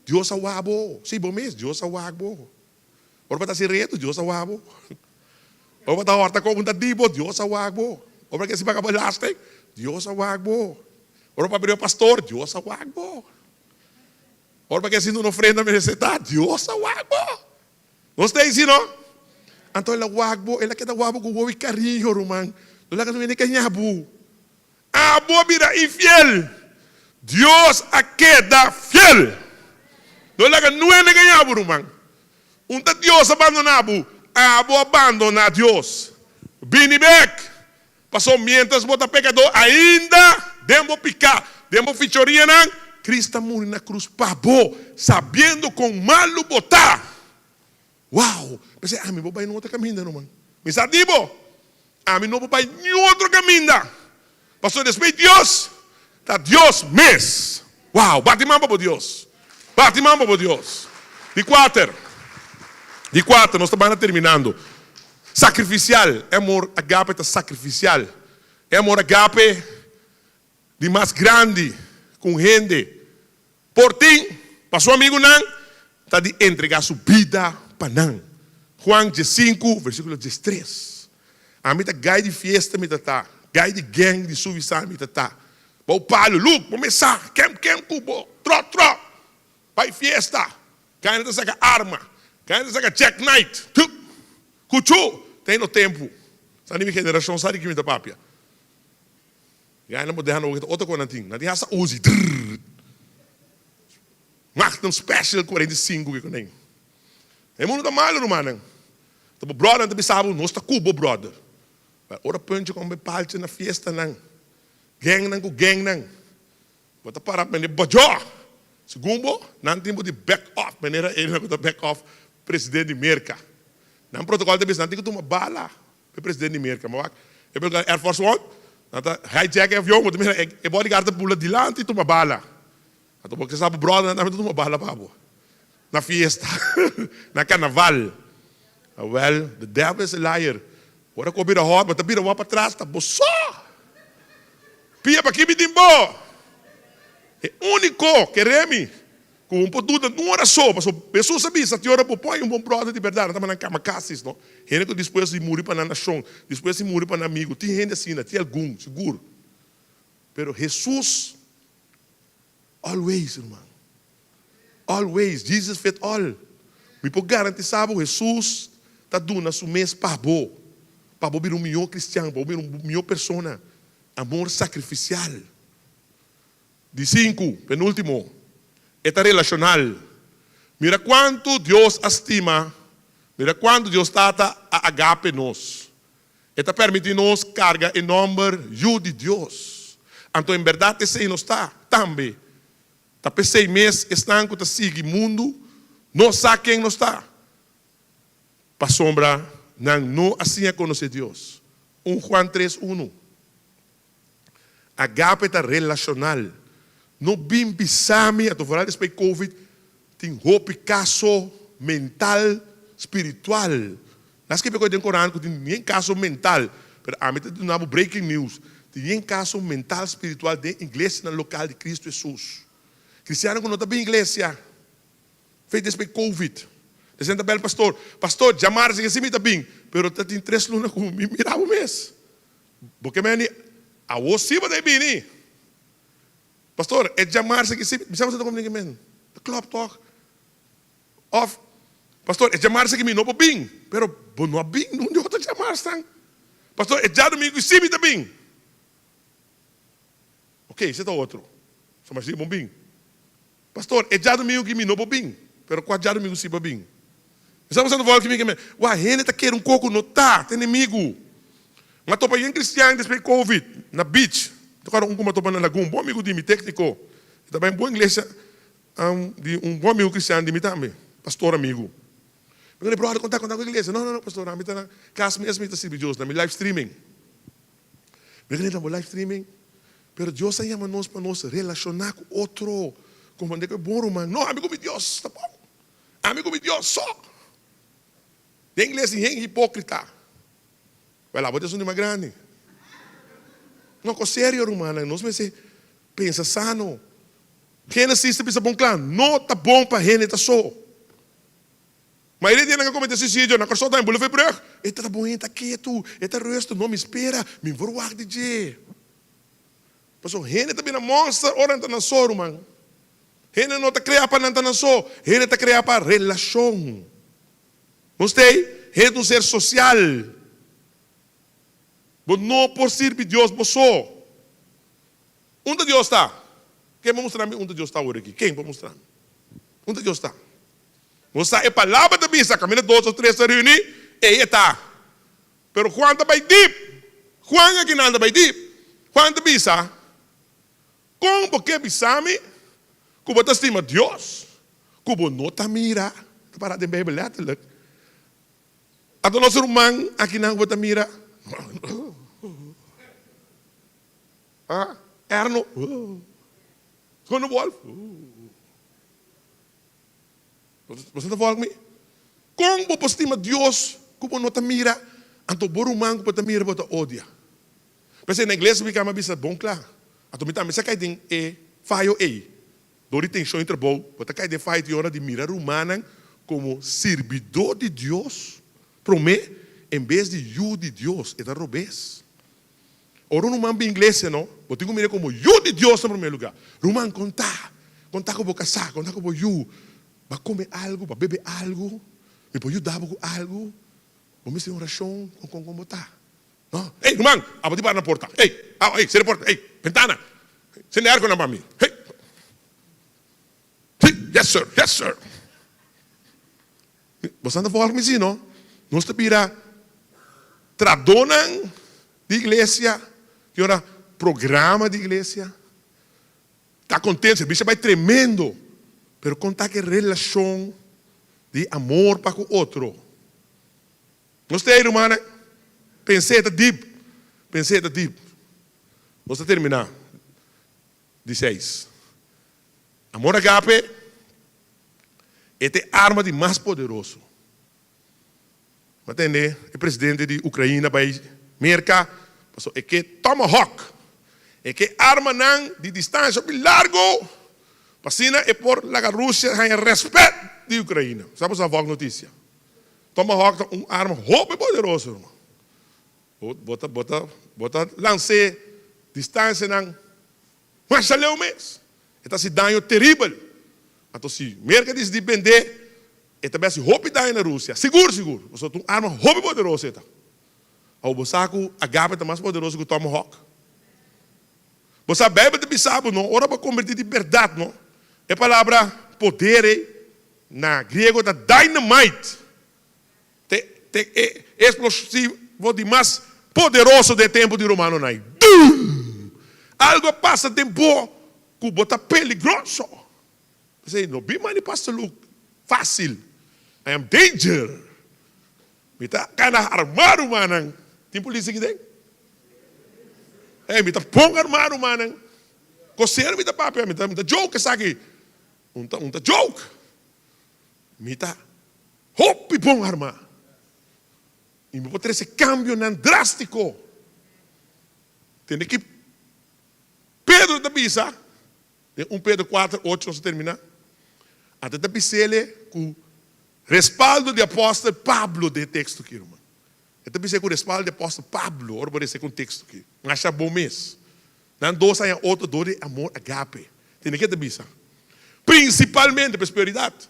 Deus awabo. Sim, bom mês, Deus awabo. Ora está assim reto, Deus awabo. Ora está horta com um dibo, Deus awabo. Ora que se paga balaste, Deus awabo. Ora para abrir o pastor, Deus awabo. Ora que se não ofrenda mereceta, Deus awabo. Não está assim, não? Então ela awabo, ela quer awabo com o carinho, romano. Não é que não é que nhabu. Abo vira infiel. Deus a queda fiel. Não é que não é que nhabu, irmão. Deus abandonado. Abo abandona Deus. Binibek. Passou mientras bota pecador ainda. Demo picar. Demo fichoria não. Cristo morreu na cruz. Pabo. Sabendo com malo botar. Uau! Pensei, mi vou para em outra caminho, não, mano. Me sabe, mi não vou para em outro caminho. Pastor, después Deus, está Deus mesmo. Uau! Bate mão para Deus. Bate mão para Deus. De quatro, nós estamos terminando. Sacrificial, amor agape está sacrificial. Amor agape de mais grande, com gente. Por ti, para seu amigo não, está de entregar sua vida para não. Juan 5, versículo 13. A mim está gai de fiesta, me está. Gai de gang de suvisão, me está. Bom palo, look, começar, quem, cubo, tro. Vai fiesta. Quem não saca arma. Quem não saca check night. Cuchu, tem no tempo. Sa minha geração sabe que me está papia. Quem não pode deixar outra coisa, não tem essa uzi. Magnum Special 45 que tem. É muito malo, mano. Então, brother, não sabe, nós está cubo, brother. Ora, punch com me palche na fiesta, não. Gang, não, gang, não. Bota para para bojo. Segundo, não temos de back off, maneira ele não está back off, presidente de Merca. Não protocolo de business, não tem que tomar bala, o presidente de Merca, mas eu pego Air Force One, não tá hijack avião, mas também é bodyguard pula de lá e toma bala. Então porque sabe brother, não toma bala pabo. Na fiesta, na carnaval. Well, the devil is a liar. Ora ko bira hot, mas bira wa para trás, tá boçó. Pia para aqui me dimbo. É único que remi, com um pouco de uma hora só, mas a pessoa sabia, se a senhora põe um bom brother de verdade, não está na cama cassis, não? Gente que depois de morrer para a nação, depois de morrer para um amigo, tem gente assim, tem algum, seguro. Pero Jesus, always, irmão, always, Jesus fez all. Me pode garantir, sabe, Jesus está dando a sua mês para bo vir melhor cristiano, para vir melhor pessoa, amor sacrificial. De 5, penúltimo, esta relacional. Mira quanto Deus estima, mira quanto Deus trata a agape nos. Esta permite nos carga em nome de Deus. Então, em verdade, esse não está também. Está por 6 meses, estão que sigue o mundo, não sabe quem não está. Para sombra, não assim é conhecer Deus. 1 Juan 3:1. Agape está relacional. No bim bisami, a falar después COVID, tem roupa caso mental, espiritual. Nas que pegou dentro do Corão, tem nem caso mental, mas a mim tem um breaking news. Tem nem caso mental, espiritual de igreja no local de Cristo Jesus. Cristiano que não está bem igreja, feito después COVID. Dizendo bem pastor, chamar-se que assim está bem, pero tem 3 lunas como me mirava o mês. Porque me a você vai bem, pastor, é chamar-se que me chama de comunicação. Club talk. Off. Pastor, é chamar-se que me não bem, pero não é bem, não deu chamar-se. Pastor, é já domingo que sim está bem. Ok, isso é outro. Só mais bom bem. Pastor, é já domingo que me não bem, pero qual já domingo sim bem. Estamos falando volta que me a gente está querendo um coco não tá, tem inimigo. Mas estou para ir em cristiano depois de COVID, na beach. Agora como estou na lagoa, um bom amigo de mim, técnico. Também um bom inglês, um bom amigo cristiano de mim também, pastor amigo. Eu falei, brother, contar com a igreja. Não, pastor, a mim está na casa mesmo, está servindo Deus, na minha live streaming. Eu falei, não, live streaming. Pero Deus chama nós para nos relacionar com outro. Como é que é bom, mano? Não, amigo de Deus, tá bom. Amigo de Deus, só. Em inglês, ninguém é hipócrita. Vai lá, vou ter uma grande. Não, com sério, irmã, nós pensa sano. Quem assiste pensa bom, claro, não está bom para gente, está só. Mas ele tem que cometer suicídio, na corção da embula foi break. Está bom, está quieto, está resto, não me espera, me vou ar de dia. Pastor, gente também na monstra, ora não está só, irmão. Gente não está criada para não estar só, gente está criada para relação. Não sei, gente um ser social. Mas não por servir Deus, você. Onde Deus está? Quem vai mostrar onde Deus está hoje aqui? Quem vai mostrar? Onde Deus está? Você é a palavra da Bíblia, caminha 2 ou 3 a reunir, e está. Pero quando vai deep, quando é que nada vai deep, quando bisa, como que bisame, como você estima Deus, como não está mira, para de Bíblia, Ato nosso irmão aqui na rua mira. Erno. Quando Wolf. Você está falando comigo? Como você estima Deus, como não mira, anto borumang como mira, você odia. Mas na igreja, fica mais bom, claro. Ato mitame, você cai em faio ei. Dori tem show entre bom, você cai de faio de hora de mirar humana como servidor de Deus, promete, em vez de you de Deus, é da robês. Ora, não manda inglês, não? Eu tenho que mirar como you de Deus em primeiro lugar. Rumang, contar com o casar, contar com o you. Vai comer algo, vai beber algo, me pode ajudar com algo, vamos fazer uma oração com como está. Ei, irmão, abri para na porta. Ei, se a porta. Ei, ventana. Se não é arco na mami. Ei. Yes, sir. Yes, sir. Você anda falando assim, não? Nós te pira tradonan de igreja, que ora programa de igreja. Está contente, o bicho vai tremendo. Pero contar que relação de amor para o outro. Gostei, irmã? Pensei deep. Vamos terminar. 16. Amor agape é a arma de mais poderoso. Entende? O presidente de Ucrânia vai mercar, é que tomahawk, é que arma não de distância bem largo. Pasina é por la Rússia tem respeito de Ucrânia. Sabe essa boa notícia? Tomahawk é uma arma muito poderosa, irmão. Bota lance distância não. Mas saleu mesmo. Então se dano terrível. Então se merca diz de vender, é também se roupa dano na Rússia. Seguro. Você tem uma arma muito poderosa então. O bosaco agape é mais poderoso que o Tomahawk. Você bebe de bisabo não, ora para convertir de verdade não. A palavra poder na grego da dynamite. É explosivo de mais poderoso do tempo de Romano. Algo passa tempo que bota peligroso. Você não be mani passa fácil. I am danger. Mita kana armar humanan. Tem polícia aqui dentro? Mita pong armar humanan. Coceiro mita papel, mita joke sabe? Unta joke. Mita hopi pong armar. E me pode ter esse câmbio não drástico. Tem que Pedro da Bisa, 1 Pedro 4, 8, não se termina. Até da Bisele com respaldo de apóstolo Pablo de texto aqui, irmão. Até Bisele com respaldo de apóstolo Pablo, ora pode ser com texto aqui. Acha bom mês. Não dois aí outro dor de amor agape. Tem que da Bisa. Principalmente prosperidade.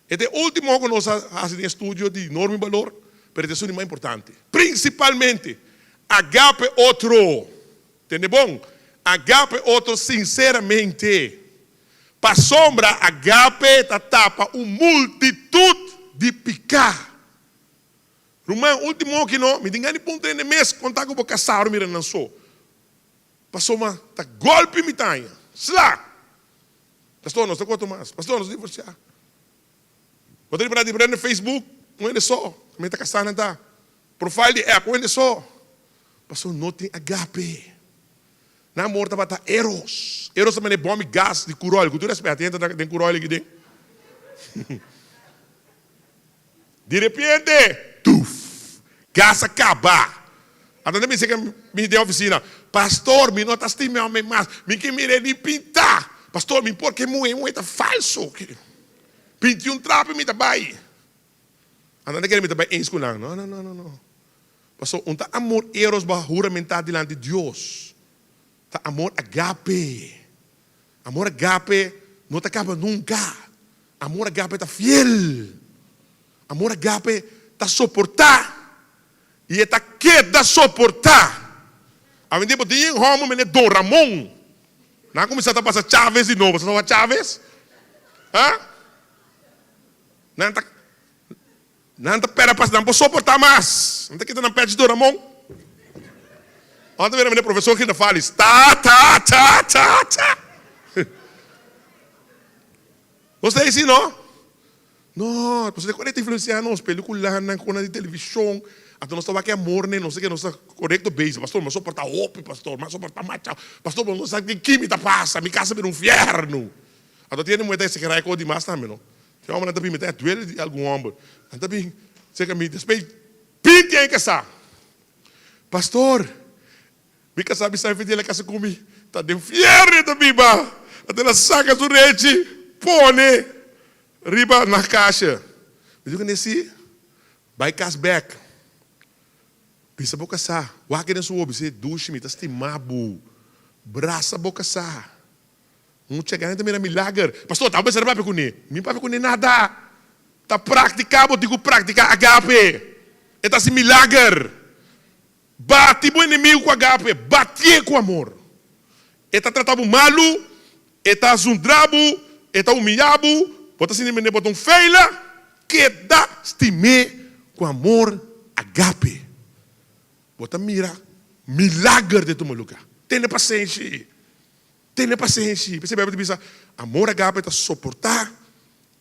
Este último que nós fazemos estudo de enorme valor. Pero isso é o mais importante. Principalmente, agape outro. Entende bom? Agape outro sinceramente. Para sombra, agape tapa uma multitude de pecar. Romão, último que não, me diga nem ponto de mês, contar com o casar, mira não sou. Passou uma, tá golpe me tanha. Slá. Pastor, nós quanto mais. Pastor, nós divorciar. Poderia parar de ver no Facebook, não é só. Como está casando, tá? Profile de app, onde só? Pastor, não tem agape. Na amor, tá para eros. Eros também é bom e gás de curol. Cultura esperta, tem curol aqui dentro. De repente, gás acabar. Até me disse que me deu a oficina. Pastor, me não está estimando mais. Me que me de pintar. Pastor, me por que muito falso. Pinte trapo e me trabalha. Anda quer me também escutar. Não. Pastor, um tá amor eros juramentar diante de Deus. Tá amor agape. Amor agape não te acaba nunca. Amor agape tá fiel. Amor agape tá suportar. E tá queda suportar. A mim tempo tinha homo me Dom Ramon. Não começar a passar Chaves de novo. Você sabe Chaves? Hã? Não tá não pera para não suportar mais. Não está aqui na pede do Ramon. Ontem veio o professor que ainda fala tá. Você disse não? No, você pode influenciar nos películas, na de televisão. Então nós estamos aqui amor, né? Não sei que nós estamos correto base, pastor, mas só para estar open, pastor, mas só para estar macho, pastor, mas não sabe que me passa, minha casa é um inferno. Então tem muita esse que vai com demais também, não? Tem uma também meter duelo de algum homem. Então bem, sei que me despeito, pinte em casa. Pastor, minha casa me sai feita casa comigo, tá de inferno da biba. Até ela saca do rete, põe riba na caixa. Me digo nesse, vai cashback. Bisa boca sa, wake na suo bise dushi mi tas timabu, braça boca sa. Chegar ainda mira milagre. Pastor, tá pensando para pecunin? Mi para pecunin nada. Tá praticado, digo prática agape. Eta se milagre. Bate o inimigo com agape, bate com amor. Eta tratado malu, eta zundrabu, eta humilhabo, bota se nem bota feila, que dá estime com amor agape. Bota mira, milagre de tu maluca. Tenha paciência. Tenha paciência. Você vai pensar, amor agape está suportar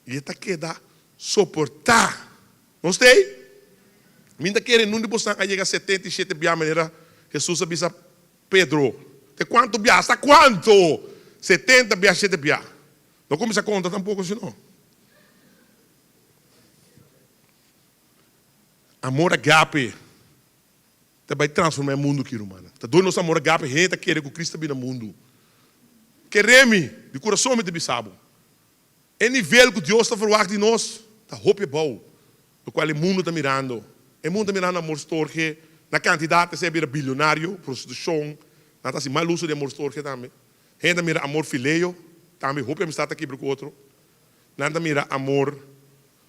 e está queda suportar. Não sei? Minda querem não depois a chegar a 77 bia maneira Jesus avisa Pedro. De quanto bia? Hasta quanto? 70 bia, 7 bia. Não começa a conta tampouco senão. Amor agape vai transformar o mundo aqui, humana. Tá doido nosso amor agape, gente quer que Cristo venha no mundo. Queremos de coração me bisabo. É nível que Deus está falando de nós, tá roupa bom, do qual o mundo está mirando. O mundo está mirando amor storge, na quantidade de ser bilionário, prostituição, nada assim mais uso de amor storge também. Gente mira amor fileo, também roupa amistade aqui para o outro. Nada mira amor,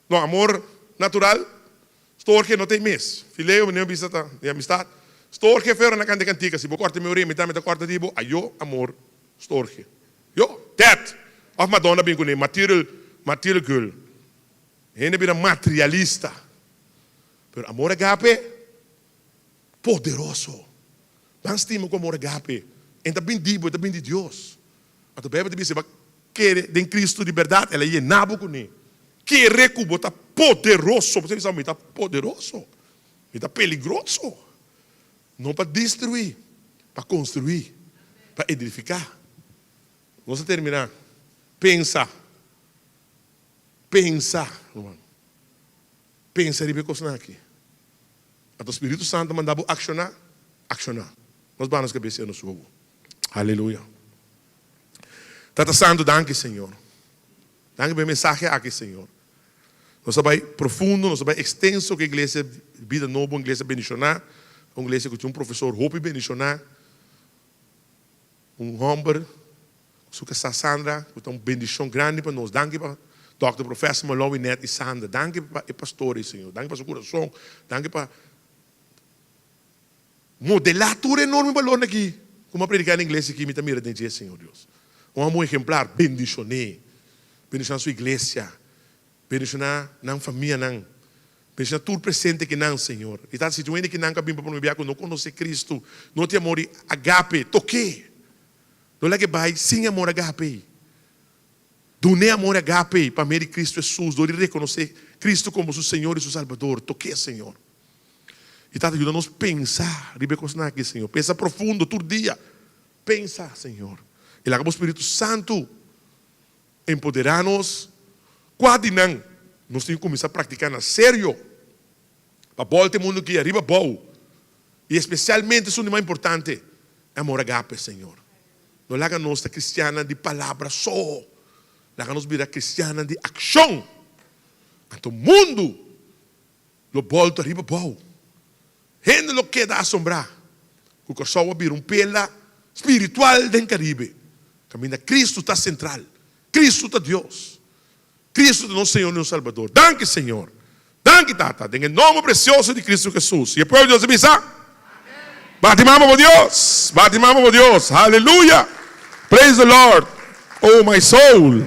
não amor natural. Storge não tem mês. Fileo, nem bisata, nem amistade. Storge fora na cante cantica. Se vou cortar meu rei, metade corta dibo, ayo amor, storge. Yo, that. Of Madonna bem com material girl. Ele vira materialista. Pero amor agape, poderoso. Dan estima com amor agape. Ainda bem dibo, ainda bem de Deus. A tu bebe de você vai querer de Cristo de verdade, ela é nabo com ele. Que recubo está poderoso. Você sabe, está poderoso. Está peligroso. Não para destruir, para construir, para edificar. Vamos terminar. Pensa. Pensa, irmão. Pensa de coisa aqui. O Espírito Santo mandava accionar. Nós vamos cabeça no seu. Aleluia. Tata Santo, danke, Senhor. Danke pela mensagem aqui, Senhor. Nós vai profundo, nós vai extenso que a igreja vida nova, uma igreja bendicionar, uma igreja que tinha professor Hope bendicionar, homem, suca Sandra, que tem uma bendição grande para nós. Danke para Dr. Professor Malloy, Net e Sandra. Danke para o pastor, Senhor. Danke para o seu coração. Danke para modelar tudo enorme valor aqui. Como predicar em inglês aqui, me também mira, Senhor Deus. Um amor exemplar, bendicionei. Bendicionar a sua igreja. Bendicionar na família, não. Bendicionar tudo presente que não, Senhor. E está situando que não cabimba para me não conhecer Cristo. Não tem amor agape. Toquei. Não é que vai sem amor agape. Doné amor agape para medir Cristo Jesus. Dou de reconhecer Cristo como seu Senhor e seu Salvador. Toquei, Senhor. E está ajudando a nos pensar. Aqui, Senhor. Pensa profundo todo dia. Pensa, Senhor. E lá com o Espírito Santo empoderar-nos. Quase não. Nós temos que começar a praticar na sério. Para voltar o mundo que arriba bom. E especialmente, isso é o mais importante. Amor agape, Senhor. Não laga nós da cristiana de palavra só. Laga nós virar cristiana de ação. Então o mundo lo volta arriba bom. Gente lo queda assombrar. O coração vai vir pela espiritual do Caribe. Caminho Cristo está central. Cristo está Deus. Cristo é nosso Senhor e nosso Salvador. Danke, Senhor. Danke, Tata. Em nome precioso de Cristo Jesus. E o povo de Deus avisa. Bate mama por Deus. Bate mama por Deus. Aleluia. Praise the Lord. Oh, my soul.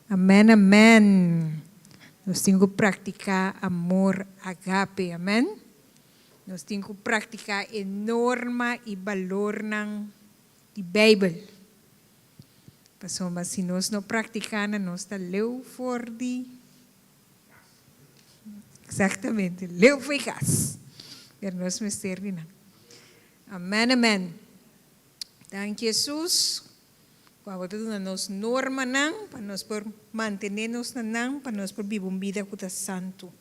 Amém, amém. Nós temos que praticar amor agape, amém? Nós temos que praticar a norma e valor ng di Bible. Paso, mas se nós não praticamos, nós está leu for di. Exatamente, leu foi gas. Pero nós mister na. Amen, amen. Dank Jesus. Quando tudo nos norma nang, para nós por manter-nos na nang, para nós por viver uma vida que santo.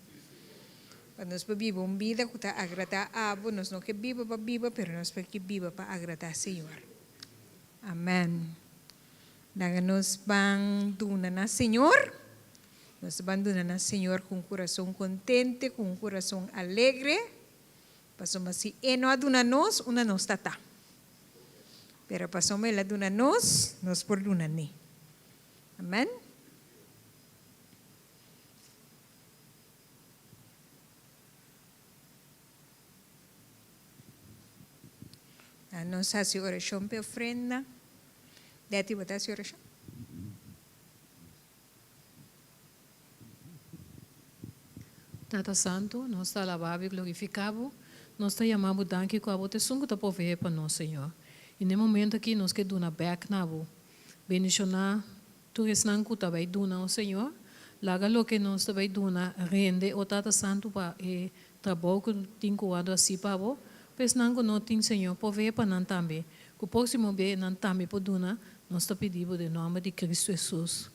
Para nós por viver uma vida que agrada a Abo, nós não que viva para viva, pero nós para que viva para agradar Senhor. Amen. Daga nos bang duna na Senhor. Nos abandona na Senhor com coração contente, com coração alegre. Paso mas si eno aduna nos, una nos tata. Pero paso me la duna nos por duna ni. Amen. Nos hace oración pe ofrenda. Dati ba tayo oración? Tata Santo, nós te alabamos e glorificamos, nós te chamamos danke com a boa sungo da pover para nós, Senhor. E no momento aqui nós que duna back na bo, bendicionar tu resnan ku tabai duna o Senhor, laga lo que nós tabai duna rende o Tata Santo para e trabalho que tincoado assim para bo, pes nango no ting Senhor pover para nan também. Que o próximo bem nan também por duna, nós te pedimos de nome de Cristo Jesus.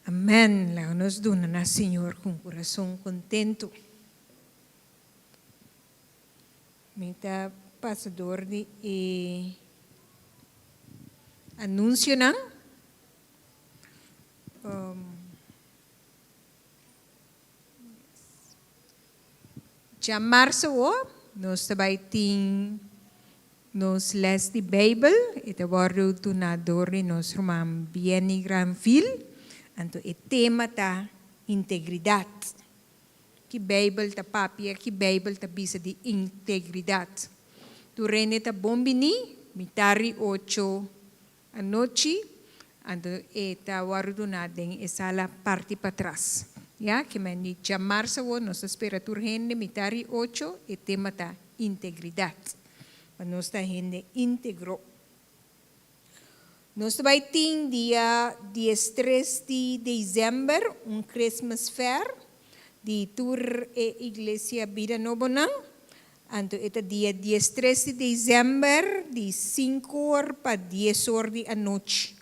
Amén. La nos duna na Senhor com coração contento. Mita pasador de anúncio nang já março nós também tem nos les de Bible e te bordo donador e nos romam Bieni Granville. Anto o tema ta integridade. Que Bible ta papia, que Bible ta bisa de integridade. Tu rene ta bombini, mitari 8 a noite, anto eta warudunadeng esala parte para trás. Ya, que meni chamar sa wo, nos espera tu rene mitari 8 e tema ta integridade. Para nós ta rene íntegro. Nós vai ter dia 13 de dezembro Christmas fair de tour e igreja Vida Nova nang. Anto ita dia 13 de dezembro de 5 horas para 10 horas da noite.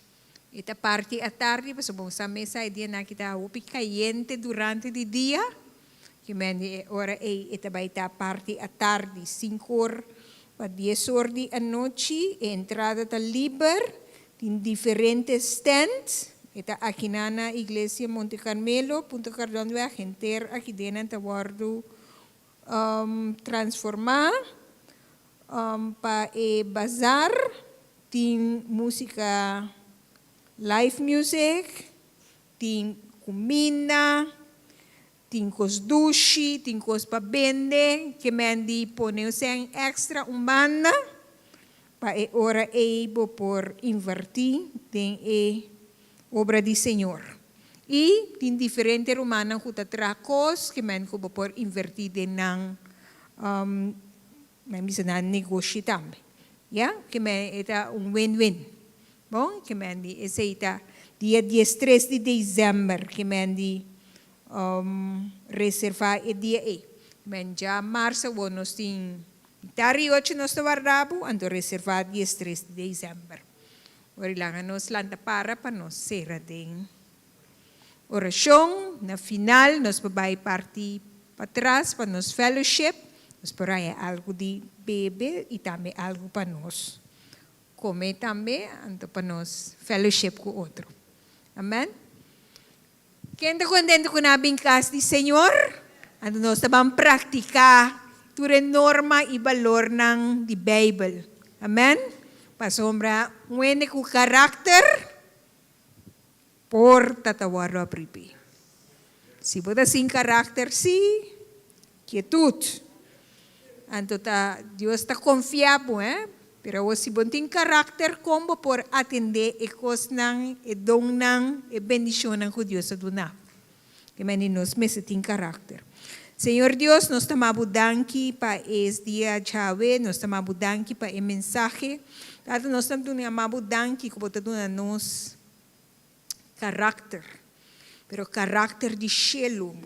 Ita parte à tarde, para bom sa mesa dia na kita upi caliente durante o dia. Que meni ora ita vai estar parte à tarde 5 horas para 10 horas da noite. E entrada tá livre. Em diferentes stands, ita aqui na igreja Monte Carmelo, Punta Cardón, a gente aqui dentro tá guardo transformar para o bazar, tem música, live music, tem comida, tem cos duche, tem cos para vender, que mendi pone-se em extra banda. Para ora ebo por invertir em obra do Senhor. E tem diferentes romanos que tracos que men ko por invertir nang bisa na negócio também. Ya, que men eta win-win. Bom, que men di essa ita dia 13 de dezembro que men di reservar e dia e. Men já março nós tem Dari 8 nos guardamos, ando reservado 13 de dezembro. Ora lang nos lanta para nos será de oração. Na final, nos babay parti para trás para nos fellowship. Nos poraya algo de bebe e também algo para nós. Comer também, ando para nos fellowship com outro. Amém? Quem está contente com a brincadeira do Senhor? Ando nós vamos praticar ture norma e valor ng di Bible. Amen? Pasombra, ngwene ku karakter, por tatawaro a pripi. Si boda sin karakter, si, quietud. Anto ta, Dios ta confiabo, pero si bonting karakter, combo por atender e cos ng, e dong ng, e bendisyon ng Dios sa duna. Kaya maninos, meseting karakter. Senhor Deus, nós estamos danki para esse dia chave, nós estamos danki para esse mensagem. Tata, nós estamos danki como está nos caráter, pero caráter de chelo.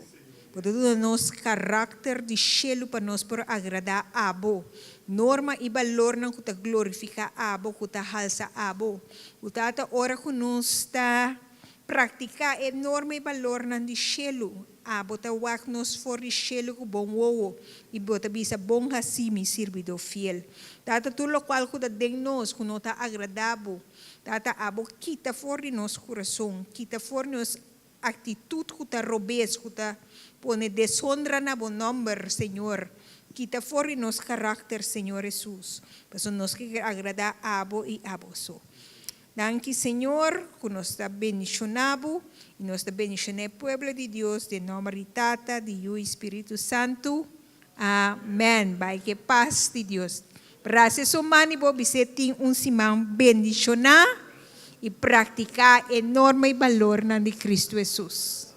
Porque nos caráter de chelo para nós por agradar a Abo. Norma e valor não que glorifica a Abo, que halsa a Abo. O tata ora que nós está praticar é norma e valor não de chelo. Abo ta wak nos for de chelo que bom wowo. E bota bisa bom hasimi servido fiel. Tata tudo qual que den nós que não está agradável. Tata Abo quita for de nosso coração, quita for de nos atitude que está robês, que está pone deshonra na bom nome, Senhor. Quita fora nos caráter, Senhor Jesus. Para nós que agradar a Abo e Aboso. Danke, Senhor, que nos está bendicionado e nos está bendicionado o pueblo de Deus, de nome de Tata, de o Espírito Santo. Amém. Vai que paz de Deus. Graças ao mani, você tem simão bendicionar e praticar enorme valor na de Cristo Jesus.